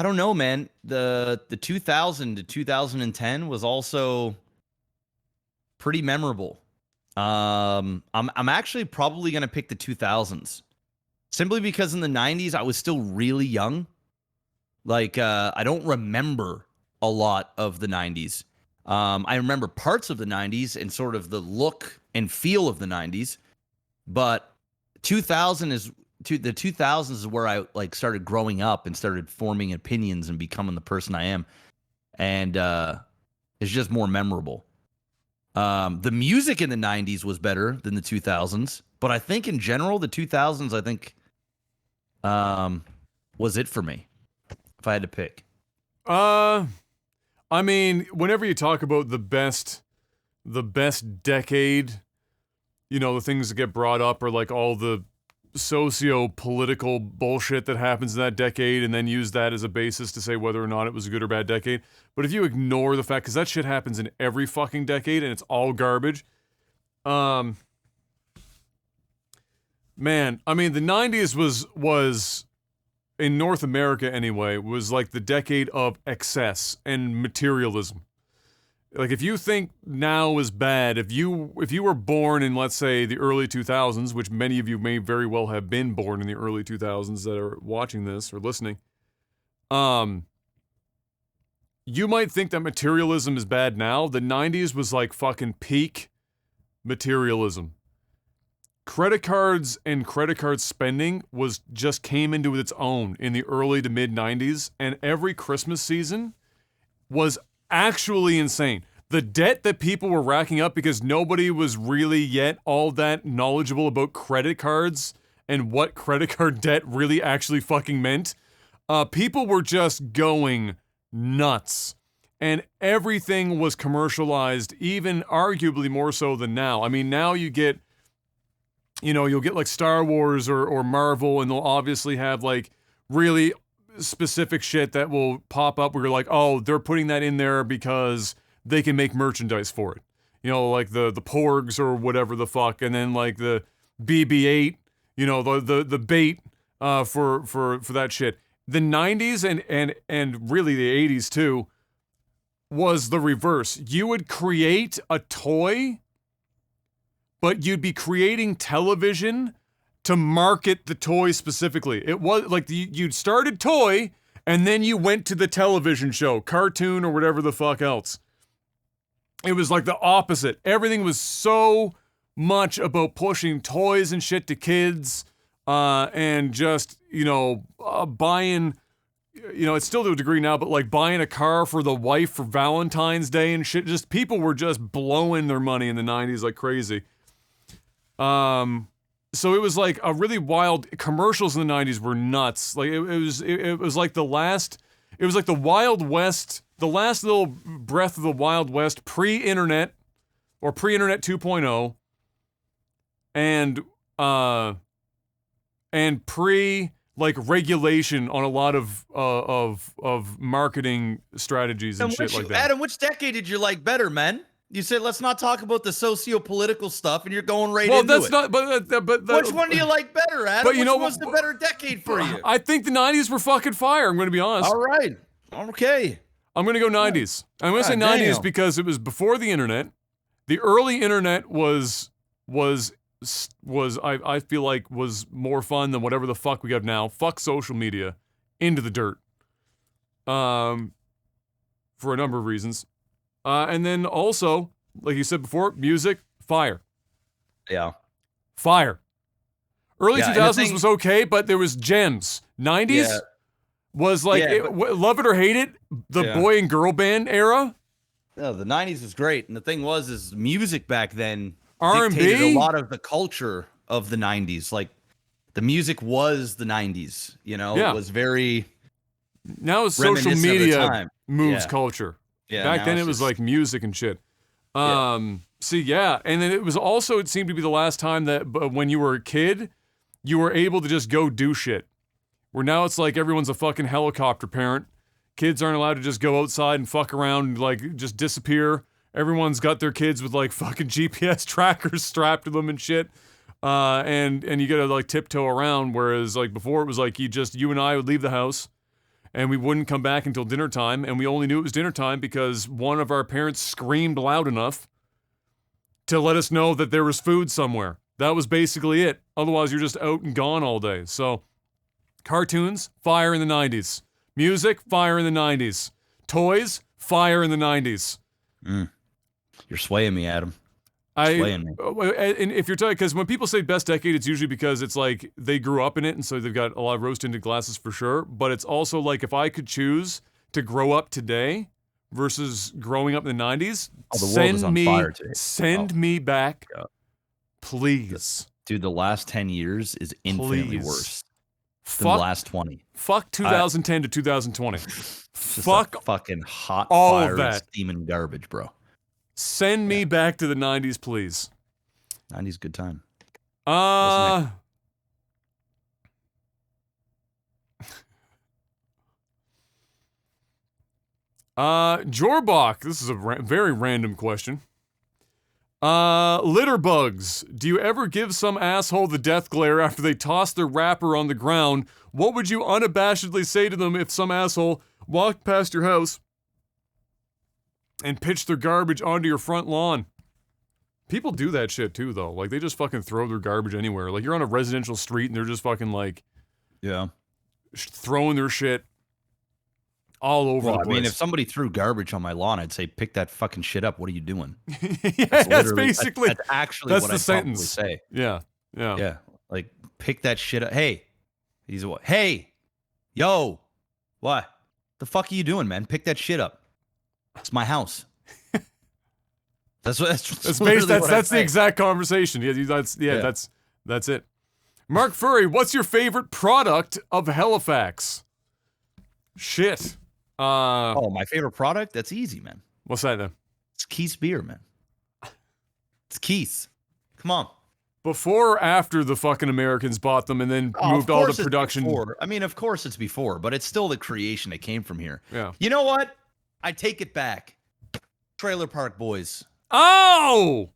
don't know, man. The 2000 to 2010 was also pretty memorable. I'm actually probably going to pick the 2000s. Simply because in the 90s I was still really young. Like I don't remember a lot of the 90s. I remember parts of the 90s and sort of the look and feel of the 90s, but the 2000s is where I like started growing up and started forming opinions and becoming the person I am, and it's just more memorable. The music in the 90s was better than the 2000s, but I think in general the 2000s was it for me if I had to pick. I mean, whenever you talk about the best decade, you know, the things that get brought up are like all the socio-political bullshit that happens in that decade and then use that as a basis to say whether or not it was a good or bad decade. But if you ignore the fact, because that shit happens in every fucking decade and it's all garbage. Man, I mean, the 90s was in North America anyway, was like the decade of excess and materialism. Like, if you think now is bad, if you were born in, let's say, the early 2000s, which many of you may very well have been born in the early 2000s that are watching this or listening, you might think that materialism is bad now. The 90s was like fucking peak materialism. Credit cards and credit card spending just came into its own in the early to mid 90s, and every Christmas season was actually insane. The debt that people were racking up because nobody was really yet all that knowledgeable about credit cards and what credit card debt really actually fucking meant. People were just going nuts. And everything was commercialized, even arguably more so than now. I mean, now you get you know, you'll get like Star Wars or Marvel, and they'll obviously have like really specific shit that will pop up where you're like, oh, they're putting that in there because they can make merchandise for it. You know, like the Porgs or whatever the fuck, and then like the BB-8, you know, the bait for that shit. The 90s and really the 80s too was the reverse. You would create a toy, but you'd be creating television to market the toy specifically. It was like you'd started toy, and then you went to the television show, cartoon, or whatever the fuck else. It was like the opposite. Everything was so much about pushing toys and shit to kids, and just, you know, buying, you know, it's still to a degree now, but like buying a car for the wife for Valentine's Day and shit. Just people were just blowing their money in the 90s like crazy. So it was like a really wild, commercials in the 90s were nuts. Like it was like the Wild West, the last little breath of the Wild West pre-internet or pre-internet 2.0 and pre like regulation on a lot of marketing strategies and shit like that. Adam, which decade did you like better, man? You said let's not talk about the socio-political stuff, and you're going right into it. Well, that's not. But which one do you like better, Adam? But you know, which was the better decade for you? I think the 90s were fucking fire. I'm going to be honest. All right, okay. I'm going to go 90s. I'm going to say 90s because it was before the internet. The early internet was I feel like was more fun than whatever the fuck we have now. Fuck social media, into the dirt. For a number of reasons. And then also, like you said before, music, fire. Yeah. Fire. Early 2000s was okay, but there was gems. 90s was like, love it or hate it, the boy and girl band era. No, the 90s was great. And the thing was music back then R&B? dictated a lot of the culture of the 90s. Like, the music was the 90s, you know? It was very... Now social media moves culture. Yeah, back then it was like music and shit. And then it was also, it seemed to be the last time that when you were a kid, you were able to just go do shit. Where now it's like everyone's a fucking helicopter parent. Kids aren't allowed to just go outside and fuck around and like just disappear. Everyone's got their kids with like fucking GPS trackers strapped to them and shit. And you gotta like tiptoe around, whereas like before it was like you and I would leave the house. And we wouldn't come back until dinner time, and we only knew it was dinner time because one of our parents screamed loud enough to let us know that there was food somewhere. That was basically it. Otherwise, you're just out and gone all day. So, cartoons, fire in the 90s. Music, fire in the 90s. Toys, fire in the 90s. You're swaying me, Adam. Swaying me. And if you're talking, because when people say best decade, it's usually because it's like they grew up in it, and so they've got a lot of rose-tinted glasses for sure. But it's also like if I could choose to grow up today versus growing up in the 90s, the world is on fire today. Send me back, please. Dude, the last 10 years is infinitely worse than the last 20. Fuck 2010 to 2020. Fuck fucking hot all fire of that. And steaming garbage, bro. Send me back to the 90s, please. 90s good time. Jorbach, this is a very random question. Litter bugs. Do you ever give some asshole the death glare after they toss their wrapper on the ground? What would you unabashedly say to them if some asshole walked past your house and pitch their garbage onto your front lawn? People do that shit too, though. Like, they just fucking throw their garbage anywhere. Like, you're on a residential street and they're just fucking, like... Yeah. Throwing their shit all over the place. I mean, if somebody threw garbage on my lawn, I'd say, pick that fucking shit up. What are you doing? That's basically... That's actually what I'd probably say. Yeah. Like, pick that shit up. Hey. He's what? Hey. Yo. What? The fuck are you doing, man? Pick that shit up. It's my house. That's the exact conversation. That's it. Mark Furry, what's your favorite product of Halifax? Shit. My favorite product? That's easy, man. What's that then? It's Keith's beer, man. It's Keith's. Come on. before or after the fucking Americans bought them and then Oh, moved of all the course it's production? before. I mean, of course it's before, but it's still the creation that came from here. Yeah. You know what? I take it back. Trailer Park Boys. Oh!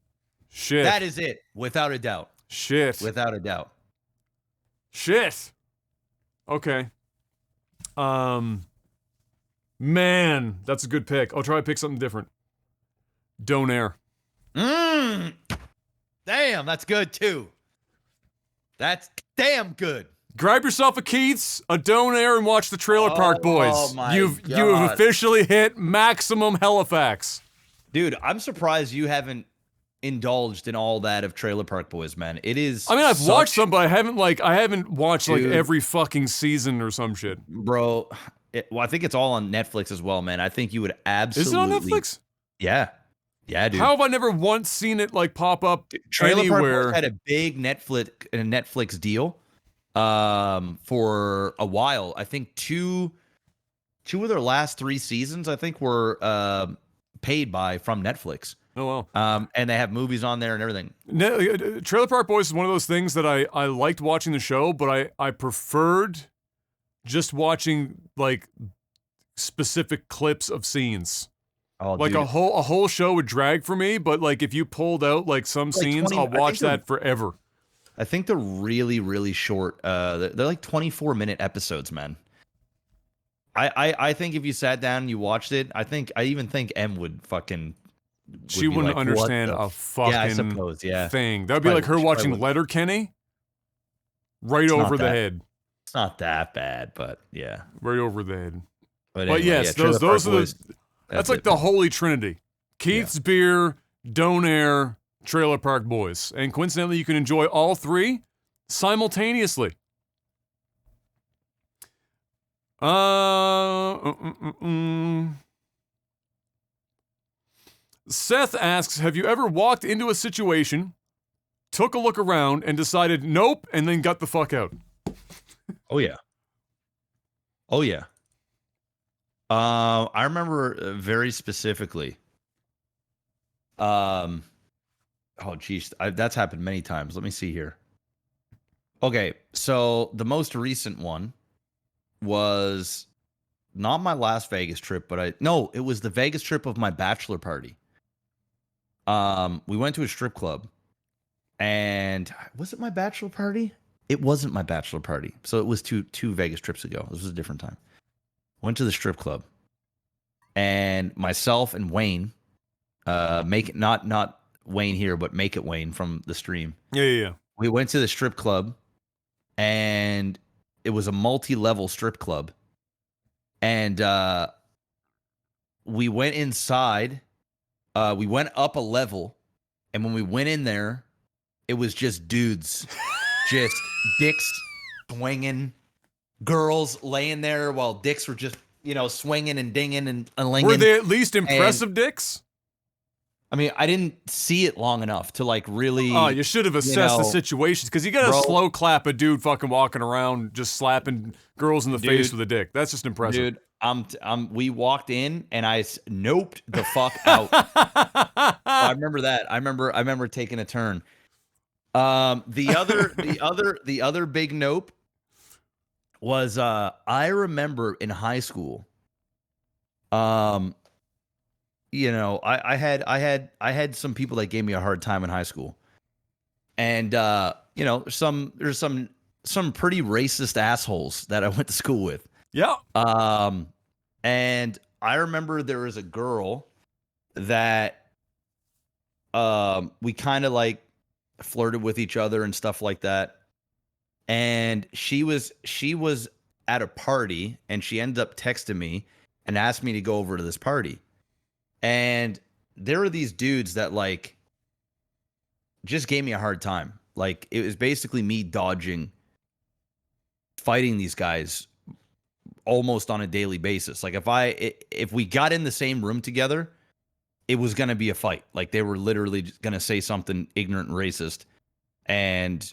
Shit. That is it, without a doubt. Shit. Without a doubt. Shit. Okay. Man, that's a good pick. I'll try to pick something different. Donair. Damn, that's good too. That's damn good. Grab yourself a Keith's, a Donair, and watch the Trailer Park Boys. Oh my You have God. officially hit maximum Halifax. Dude, I'm surprised you haven't indulged in all that of Trailer Park Boys, man. It is. I mean, I've watched such- some, but I haven't watched like Dude. every fucking season or some shit. bro. Well, I think it's all on Netflix as well, man. I think you would absolutely. Is it on Netflix? Yeah, yeah, dude. How have I never once seen it like pop up Trailer Park anywhere? Boys had a big Netflix deal for a while. I think two of their last 3 seasons, I think, were paid from Netflix. Oh wow. And they have movies on there and everything. Trailer Park Boys is one of those things that I liked watching the show, but I preferred just watching like specific clips of scenes. Oh, Like dude. a whole show would drag for me, but like if you pulled out like some Like scenes, 20 I'll I think watch they're- that forever. I think they're really, really short. They're like 24-minute episodes, man. I think if you sat down and you watched it, I even think M would fucking. She be wouldn't like, understand what the a fucking Yeah, I suppose. Yeah, thing. That would be Probably like her would. She watching probably would. Letterkenny. Right It's not over the that- head. it's not that bad, but yeah. Right over the head. But, But anyway, yes, yeah, Trailer those Park are the Boys, that's like it. the holy trinity. Keith's Beer, Donair, Trailer Park Boys. And coincidentally, you can enjoy all 3 simultaneously. Seth asks, have you ever walked into a situation, took a look around, and decided nope, and then got the fuck out? Oh yeah. Oh yeah. I remember very specifically. Oh geez, that's happened many times. Let me see here. Okay, so the most recent one was not my Las Vegas trip, but it was the Vegas trip of my bachelor party. We went to a strip club, and was it my bachelor party? It wasn't my bachelor party, so it was two Vegas trips ago. This was a different time. Went to the strip club, and myself and Wayne, make it not Wayne here, but Make It Wayne from the stream. Yeah. We went to the strip club, and it was a multi-level strip club, and we went inside. We went up a level, and when we went in there, it was just dudes, just dicks swinging, girls laying there while dicks were just, swinging and dinging and linging. Were they at least impressive dicks? I mean, I didn't see it long enough to like really. Oh, you should have assessed the situations, because you gotta bro. slow clap a dude fucking walking around just slapping girls in the face Dude. with a dick. That's just impressive. Dude, we walked in and I noped the fuck out. I remember that. I remember taking a turn. The other big nope was I remember in high school. I had some people that gave me a hard time in high school, and there's some pretty racist assholes that I went to school with. Yeah. And I remember there was a girl that we kind of like flirted with each other and stuff like that. And she was at a party, and she ended up texting me and asked me to go over to this party. And there were these dudes that like just gave me a hard time. Like it was basically me fighting these guys almost on a daily basis. Like if we got in the same room together, it was going to be a fight. Like they were literally just going to say something ignorant and racist, and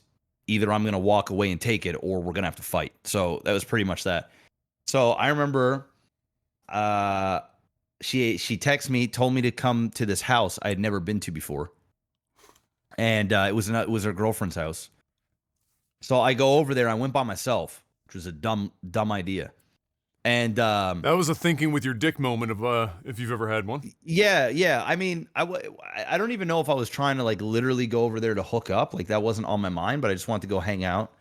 either I'm going to walk away and take it, or we're going to have to fight. So that was pretty much that. So I remember she texted me, told me to come to this house I had never been to before. and it was her girlfriend's house. So I go over there. I went by myself, which was a dumb idea. And That was a thinking with your dick moment of if you've ever had one. yeah. I mean, I don't even know if I was trying to like literally go over there to hook up. Like that wasn't on my mind, but I just wanted to go hang out.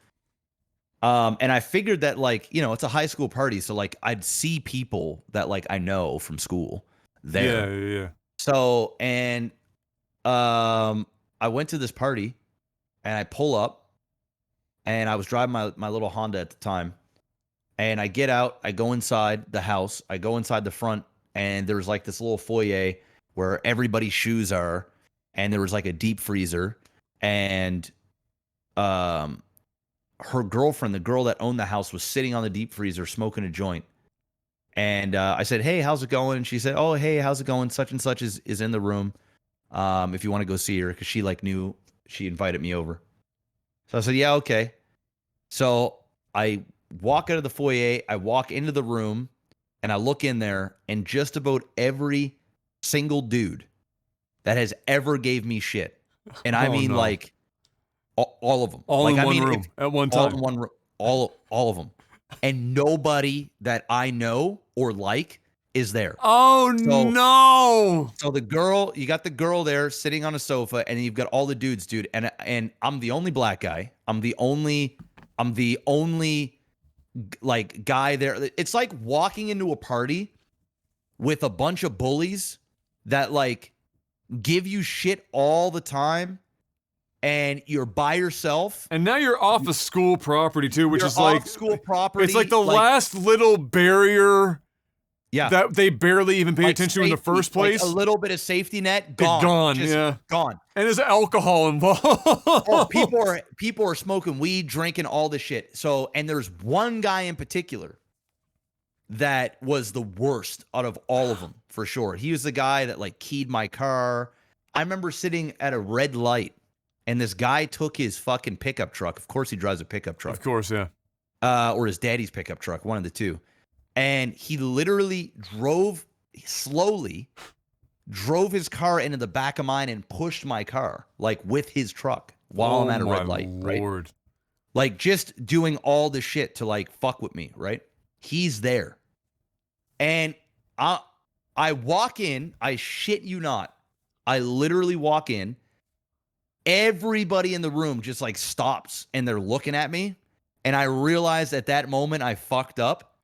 And I figured that like, you know, it's a high school party, so like I'd see people that like I know from school there. Yeah. So and I went to this party and I pull up and I was driving my little Honda at the time. And I get out, I go inside the house, I go inside the front, and there's like this little foyer where everybody's shoes are, and there was like a deep freezer, and her girlfriend, the girl that owned the house, was sitting on the deep freezer smoking a joint. And I said, "Hey, how's it going?" And she said, "Oh, hey, how's it going? Such and such is in the room. If you want to go see her," because she like knew she invited me over. So I said, "Yeah, okay." So I walk out of the foyer, I walk into the room, and I look in there, and just about every single dude that has ever gave me shit, and I mean no. like all of them, All like in I one mean room at one all time. in one room, all of them, and nobody that I know or like is there. Oh So no! So you got the girl there sitting on a sofa, and you've got all the dudes, dude. And I'm the only black guy. I'm the only like guy there. It's like walking into a party with a bunch of bullies that like give you shit all the time, and you're by yourself. And now you're off of school property too, which You're is like off school property. It's like the last little barrier. Yeah. That they barely even pay Like attention to in the first place. Like a little bit of safety net, gone. Gone, Just yeah. gone. And there's alcohol involved. Oh, people are smoking weed, drinking all this shit. So, and there's one guy in particular that was the worst out of all of them, for sure. He was the guy that like keyed my car. I remember sitting at a red light, and this guy took his fucking pickup truck. Of course he drives a pickup truck. Of course, yeah. Or his daddy's pickup truck, one of the two. And he literally drove his car into the back of mine and pushed my car, like with his truck while I'm at a red light, Lord. right? Like just doing all the shit to like fuck with me, right? He's there. And I walk in, I shit you not. I literally walk in. Everybody in the room just like stops and they're looking at me. And I realized at that moment I fucked up.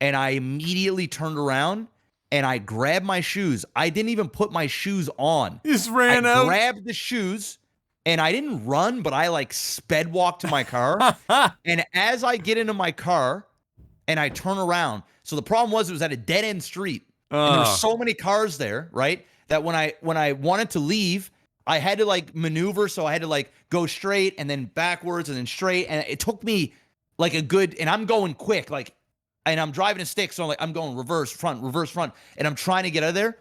And I immediately turned around and I grabbed my shoes. I didn't even put my shoes on. You just ran out? I grabbed the shoes and I didn't run, but I like sped walked to my car. And as I get into my car and I turn around, so the problem was it was at a dead end street. And there were so many cars there, right? That when I wanted to leave, I had to like maneuver. So I had to like go straight and then backwards and then straight. And it took me like and I'm going quick, like, and I'm driving a stick, so I'm going reverse, front, and I'm trying to get out of there.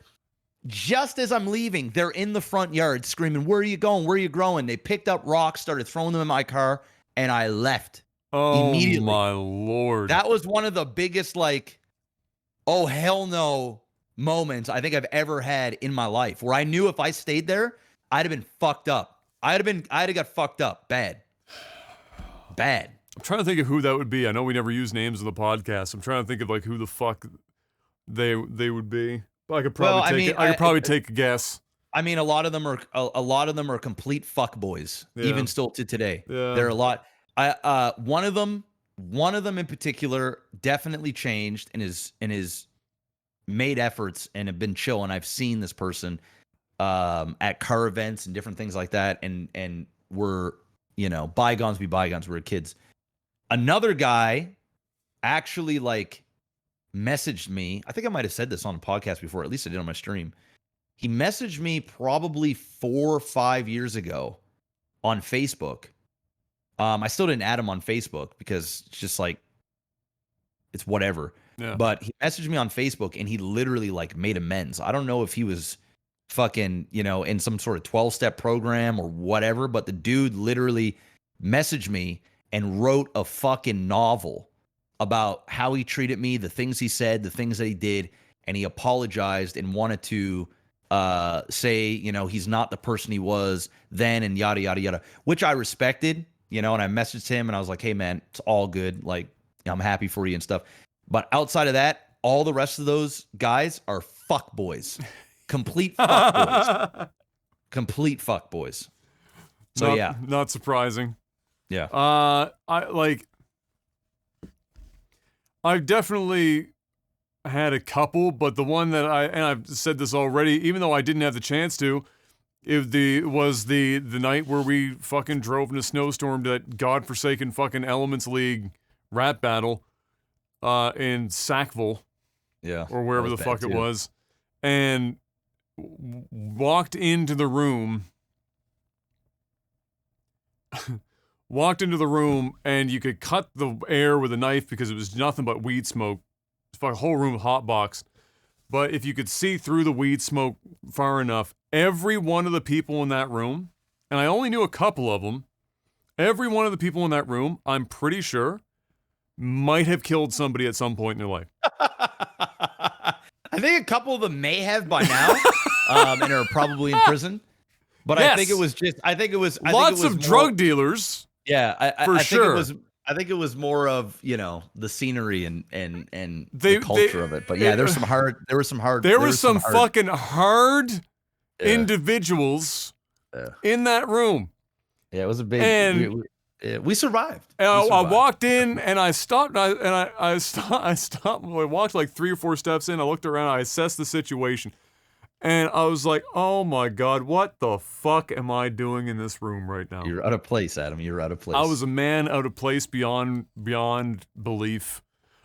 Just as I'm leaving, they're in the front yard screaming, "Where are you going? Where are you growing?" They picked up rocks, started throwing them in my car, and I left immediately. Oh, my Lord. That was one of the biggest, like, oh, hell no moments I think I've ever had in my life, where I knew if I stayed there, I'd have been fucked up. I'd have got fucked up bad. I'm trying to think of who that would be. I know we never use names on the podcast. I'm trying to think of like who the fuck they would be. But I could probably take a guess. I mean, a lot of them are complete fuckboys, even still to today. Yeah. There are a lot. One of them in particular definitely changed and is made efforts and have been chill. And I've seen this person at car events and different things like that. And we're, you know, bygones be bygones. We're kids. Another guy actually like messaged me. I think I might have said this on a podcast before. At least I did on my stream. He messaged me probably 4 or 5 years ago on Facebook. I still didn't add him on Facebook because it's just like, it's whatever. Yeah. But he messaged me on Facebook and he literally like made amends. I don't know if he was fucking, you know, in some sort of 12-step program or whatever, but the dude literally messaged me and wrote a fucking novel about how he treated me, the things he said, the things that he did, and he apologized and wanted to say, you know, he's not the person he was then and yada, yada, yada, which I respected, you know, and I messaged him and I was like, hey, man, it's all good. Like, I'm happy for you and stuff. But outside of that, all the rest of those guys are fuck boys. Complete fuck boys. Complete fuck boys. So, yeah. Not surprising. Yeah. I've definitely had a couple, but the one that I've said this already, even though I didn't have the chance to, was the night where we fucking drove in a snowstorm to that godforsaken fucking Elements League rap battle in Sackville. Yeah. Or wherever the fuck it was. And walked into the room. And you could cut the air with a knife because it was nothing but weed smoke. The whole room hotboxed. But if you could see through the weed smoke far enough, every one of the people in that room, and I only knew a couple of them, every one of the people in that room, I'm pretty sure, might have killed somebody at some point in their life. I think a couple of them may have by now, and are probably in prison. But yes. I think it was lots of drug dealers. Yeah, I sure. I think it was more of, you know, the scenery and the culture of it. But yeah, there were some fucking hard individuals in that room. Yeah, it was a big. And we survived. I walked in and I stopped. I stopped. I walked like 3 or 4 steps in. I looked around. I assessed the situation. And I was like, oh my God, what the fuck am I doing in this room right now? You're out of place, Adam. You're out of place. I was a man out of place beyond belief.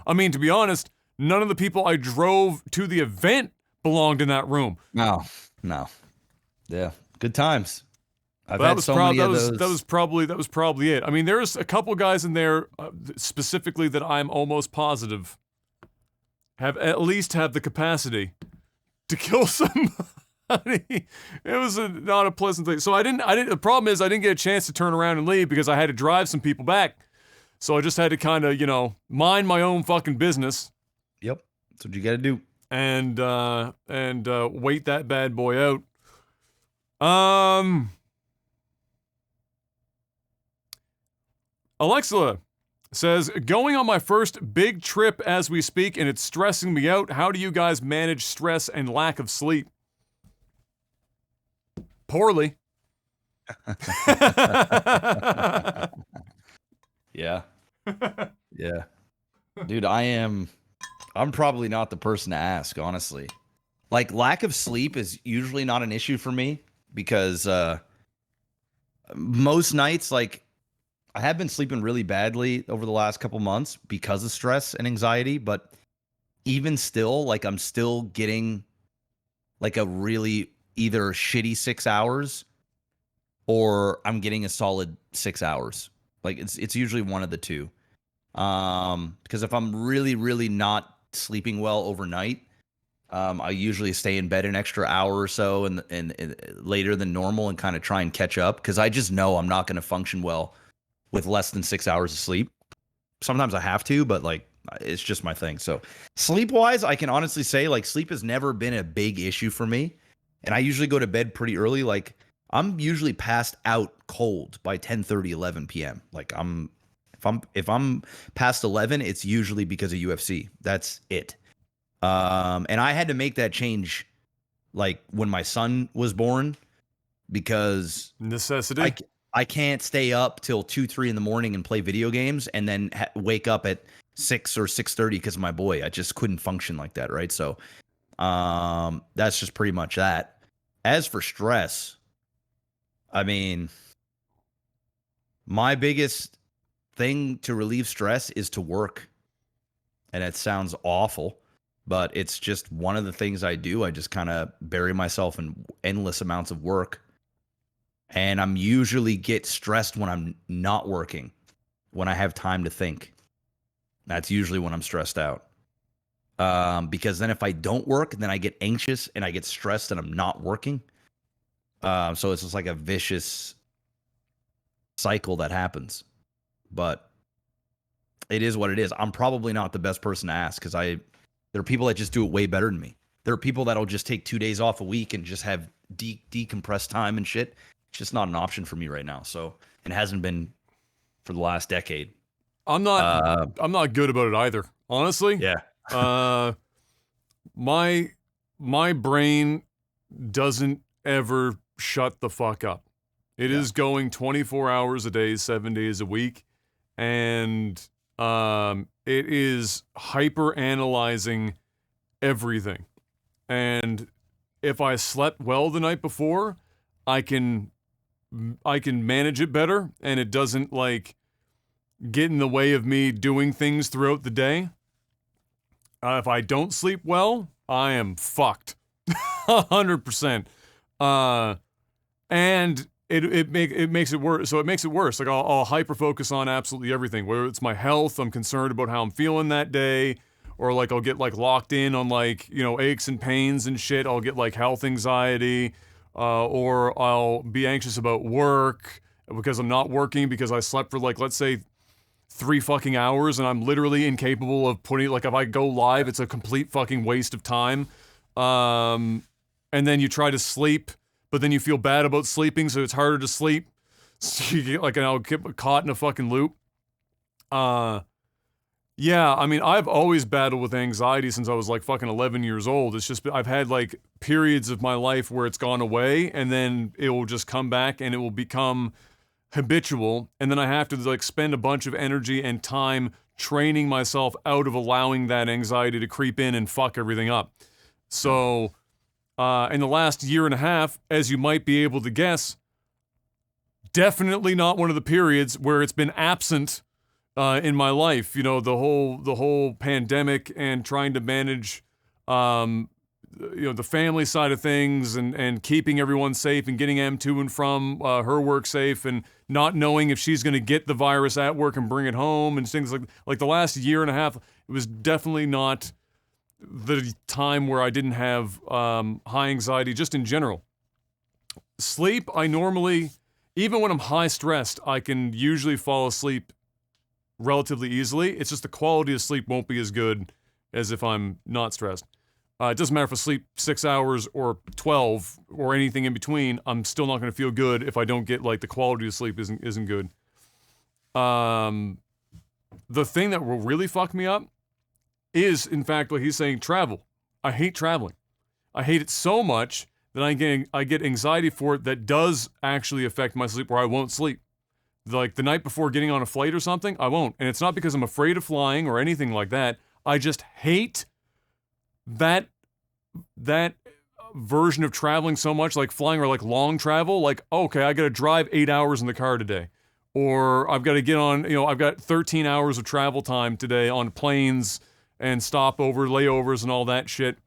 I mean, to be honest, none of the people I drove to the event belonged in that room. No. Yeah, good times. I've had so many of those. That was probably it. I mean, there's a couple guys in there specifically that I'm almost positive at least have the capacity to kill somebody. It was not a pleasant thing. So I didn't. The problem is I didn't get a chance to turn around and leave because I had to drive some people back. So I just had to kind of, you know, mind my own fucking business. Yep, that's what you got to do. And wait that bad boy out. Alexa says, going on my first big trip as we speak, and it's stressing me out. How do you guys manage stress and lack of sleep? Poorly. Yeah. Yeah. Dude, I'm probably not the person to ask, honestly. Like, lack of sleep is usually not an issue for me because most nights, like, I have been sleeping really badly over the last couple months because of stress and anxiety, but even still, like, I'm still getting like a really either shitty 6 hours or I'm getting a solid 6 hours. Like, it's usually one of the two. Because if I'm really, really not sleeping well overnight, I usually stay in bed an extra hour or so and later than normal and kind of try and catch up because I just know I'm not going to function well with less than 6 hours of sleep. Sometimes I have to, but like, it's just my thing. So sleep wise, I can honestly say like sleep has never been a big issue for me. And I usually go to bed pretty early. Like I'm usually passed out cold by 10:30, 11 PM. Like if I'm past 11, it's usually because of UFC. That's it. And I had to make that change like when my son was born because necessity. I can't stay up till 2, 3 in the morning and play video games and then wake up at 6 or 6:30 because of my boy. I just couldn't function like that, right? So that's just pretty much that. As for stress, I mean, my biggest thing to relieve stress is to work. And it sounds awful, but it's just one of the things I do. I just kind of bury myself in endless amounts of work. And I'm usually get stressed when I'm not working, when I have time to think. That's usually when I'm stressed out. Because then if I don't work, then I get anxious and I get stressed and I'm not working. So it's just like a vicious cycle that happens. But it is what it is. I'm probably not the best person to ask because there are people that just do it way better than me. There are people that'll just take 2 days off a week and just have decompressed time and shit. It's just not an option for me right now. So it hasn't been for the last decade. I'm not good about it either. Honestly. Yeah. My brain doesn't ever shut the fuck up. It is going 24 hours a day, 7 days a week, and it is hyper analyzing everything. And if I slept well the night before, I can manage it better, and it doesn't like get in the way of me doing things throughout the day. If I don't sleep well, I am fucked. 100%. And it makes it worse. So it makes it worse. Like I'll hyper focus on absolutely everything. Whether it's my health, I'm concerned about how I'm feeling that day, or like I'll get like locked in on like, you know, aches and pains and shit. I'll get like health anxiety, or I'll be anxious about work because I'm not working because I slept for like, let's say 3 fucking hours and I'm literally incapable of putting, like if I go live, it's a complete fucking waste of time. And then you try to sleep, but then you feel bad about sleeping, so it's harder to sleep. So you get like, I'll get caught in a fucking loop. Yeah, I mean, I've always battled with anxiety since I was like fucking 11 years old. It's just, I've had like periods of my life where it's gone away and then it will just come back and it will become habitual. And then I have to like spend a bunch of energy and time training myself out of allowing that anxiety to creep in and fuck everything up. So, in the last year and a half, as you might be able to guess, definitely not one of the periods where it's been absent in my life. You know, the whole pandemic and trying to manage, you know, the family side of things and keeping everyone safe and getting Em to and from her work safe and not knowing if she's going to get the virus at work and bring it home and things like the last year and a half, it was definitely not the time where I didn't have high anxiety just in general. Sleep, I normally, even when I'm high stressed, I can usually fall asleep relatively easily. It's just the quality of sleep won't be as good as if I'm not stressed. It doesn't matter if I sleep 6 hours or 12 or anything in between. I'm still not going to feel good if I don't get like the quality of sleep isn't good. The thing that will really fuck me up is, in fact, what he's saying, travel. I hate traveling. I hate it so much that I get anxiety for it that does actually affect my sleep where I won't sleep. Like the night before getting on a flight or something, I won't. And it's not because I'm afraid of flying or anything like that. I just hate that version of traveling so much, like flying or like long travel. Like, okay, I got to drive 8 hours in the car today. Or I've got to get on, you know, I've got 13 hours of travel time today on planes and stopover, layovers and all that shit.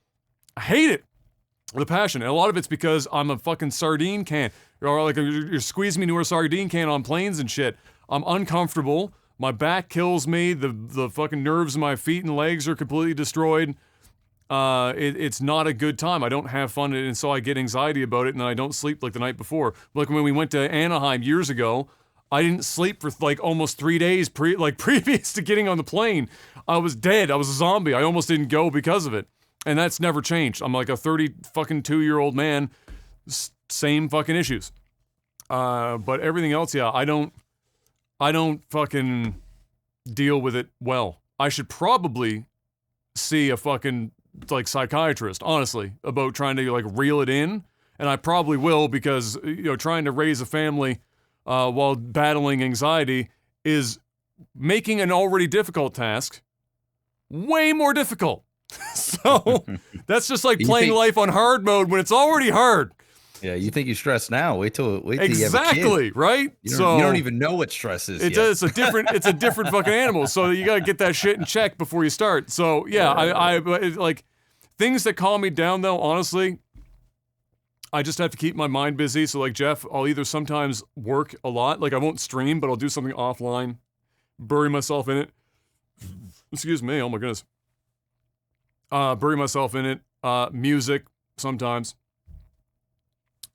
I hate it with a passion. And a lot of it's because I'm a fucking sardine can. Or like you're squeezing me into a sardine can on planes and shit. I'm uncomfortable. My back kills me. The fucking nerves in my feet and legs are completely destroyed. It's not a good time. I don't have fun, and so I get anxiety about it, and I don't sleep like the night before. Like when we went to Anaheim years ago, I didn't sleep for like almost 3 days previous to getting on the plane. I was dead. I was a zombie. I almost didn't go because of it. And that's never changed. I'm like a 32-year-old man, same fucking issues. But everything else, yeah, I don't fucking deal with it well. I should probably see a fucking like psychiatrist, honestly, about trying to like reel it in. And I probably will because, you know, trying to raise a family while battling anxiety is making an already difficult task way more difficult. So that's just like playing life on hard mode when it's already hard. Yeah, you think you're stressed now? Wait till exactly, you have a kid. Right? You don't even know what stress is. It's a different fucking animal. So you gotta get that shit in check before you start. So yeah, I like things that calm me down though. Honestly, I just have to keep my mind busy. So like Jeff, I'll either sometimes work a lot, like I won't stream, but I'll do something offline, bury myself in it. Excuse me. Oh my goodness. Bury myself in it. Music sometimes.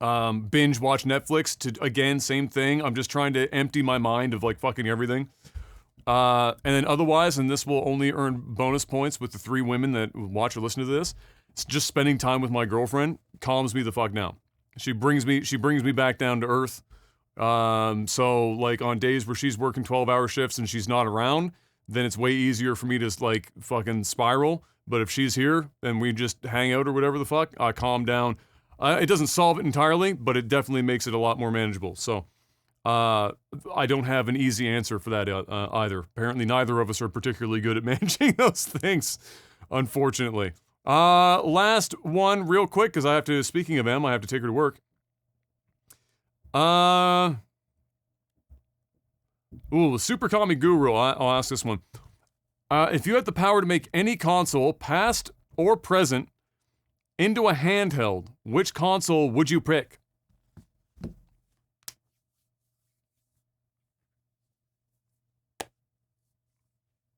Binge watch Netflix to, again, same thing. I'm just trying to empty my mind of like fucking everything. And then otherwise, and this will only earn bonus points with the 3 women that watch or listen to this, just spending time with my girlfriend calms me the fuck down. She brings me back down to earth. So like on days where she's working 12-hour shifts and she's not around, then it's way easier for me to like fucking spiral. But if she's here and we just hang out or whatever the fuck, I calm down. It doesn't solve it entirely, but it definitely makes it a lot more manageable. So I don't have an easy answer for that either. Apparently neither of us are particularly good at managing those things, unfortunately. Last one real quick, because I have to, speaking of Em, I have to take her to work. Ooh, Super Kami Guru, I'll ask this one. If you had the power to make any console, past or present, into a handheld, which console would you pick?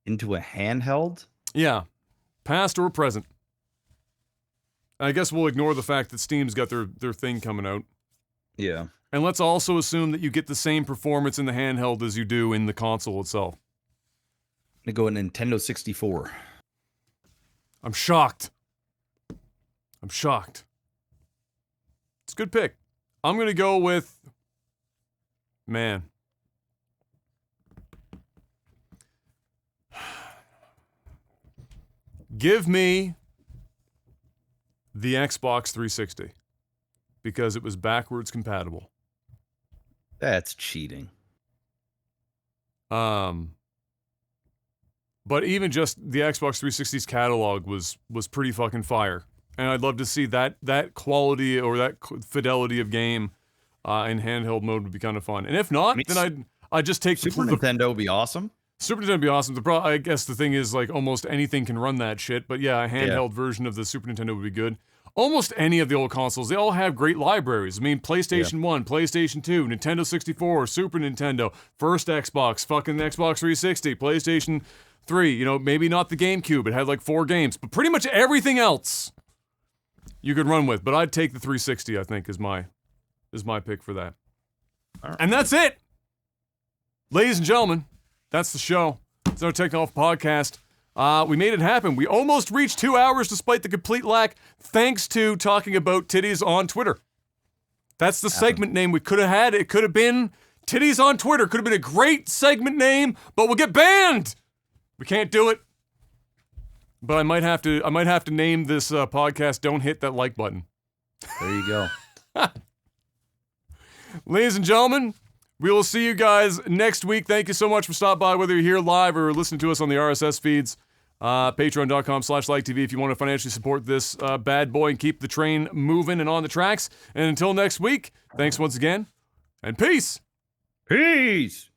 Into a handheld? Yeah, past or present. I guess we'll ignore the fact that Steam's got their thing coming out. Yeah. And let's also assume that you get the same performance in the handheld as you do in the console itself. I'm going to go Nintendo 64. I'm shocked. It's a good pick. I'm going to go with... Man. Give me the Xbox 360. Because it was backwards compatible. That's cheating. But even just the Xbox 360's catalog was pretty fucking fire. And I'd love to see that quality or that fidelity of game in handheld mode would be kind of fun. And if not, then I'd just take Super Nintendo would be awesome. Super Nintendo would be awesome. I guess the thing is, like, almost anything can run that shit. But yeah, a handheld version of the Super Nintendo would be good. Almost any of the old consoles, they all have great libraries. I mean, PlayStation 1, PlayStation 2, Nintendo 64, Super Nintendo, first Xbox, fucking Xbox 360, PlayStation 3, you know, maybe not the GameCube, it had like 4 games, but pretty much everything else you could run with. But I'd take the 360, I think, is my pick for that. All right. And that's it! Ladies and gentlemen, that's the show. It's our Tech Off podcast. We made it happen. We almost reached 2 hours despite the complete lack, thanks to talking about titties on Twitter. That's the segment name we could have had. It could have been Titties on Twitter. Could have been a great segment name, but we'll get banned. We can't do it. But I might have to name this podcast Don't Hit That Like Button. There you go. Ladies and gentlemen, we will see you guys next week. Thank you so much for stopping by, whether you're here live or listening to us on the RSS feeds. Patreon.com/LikeTV if you want to financially support this bad boy and keep the train moving and on the tracks. And until next week, thanks once again, and peace! Peace!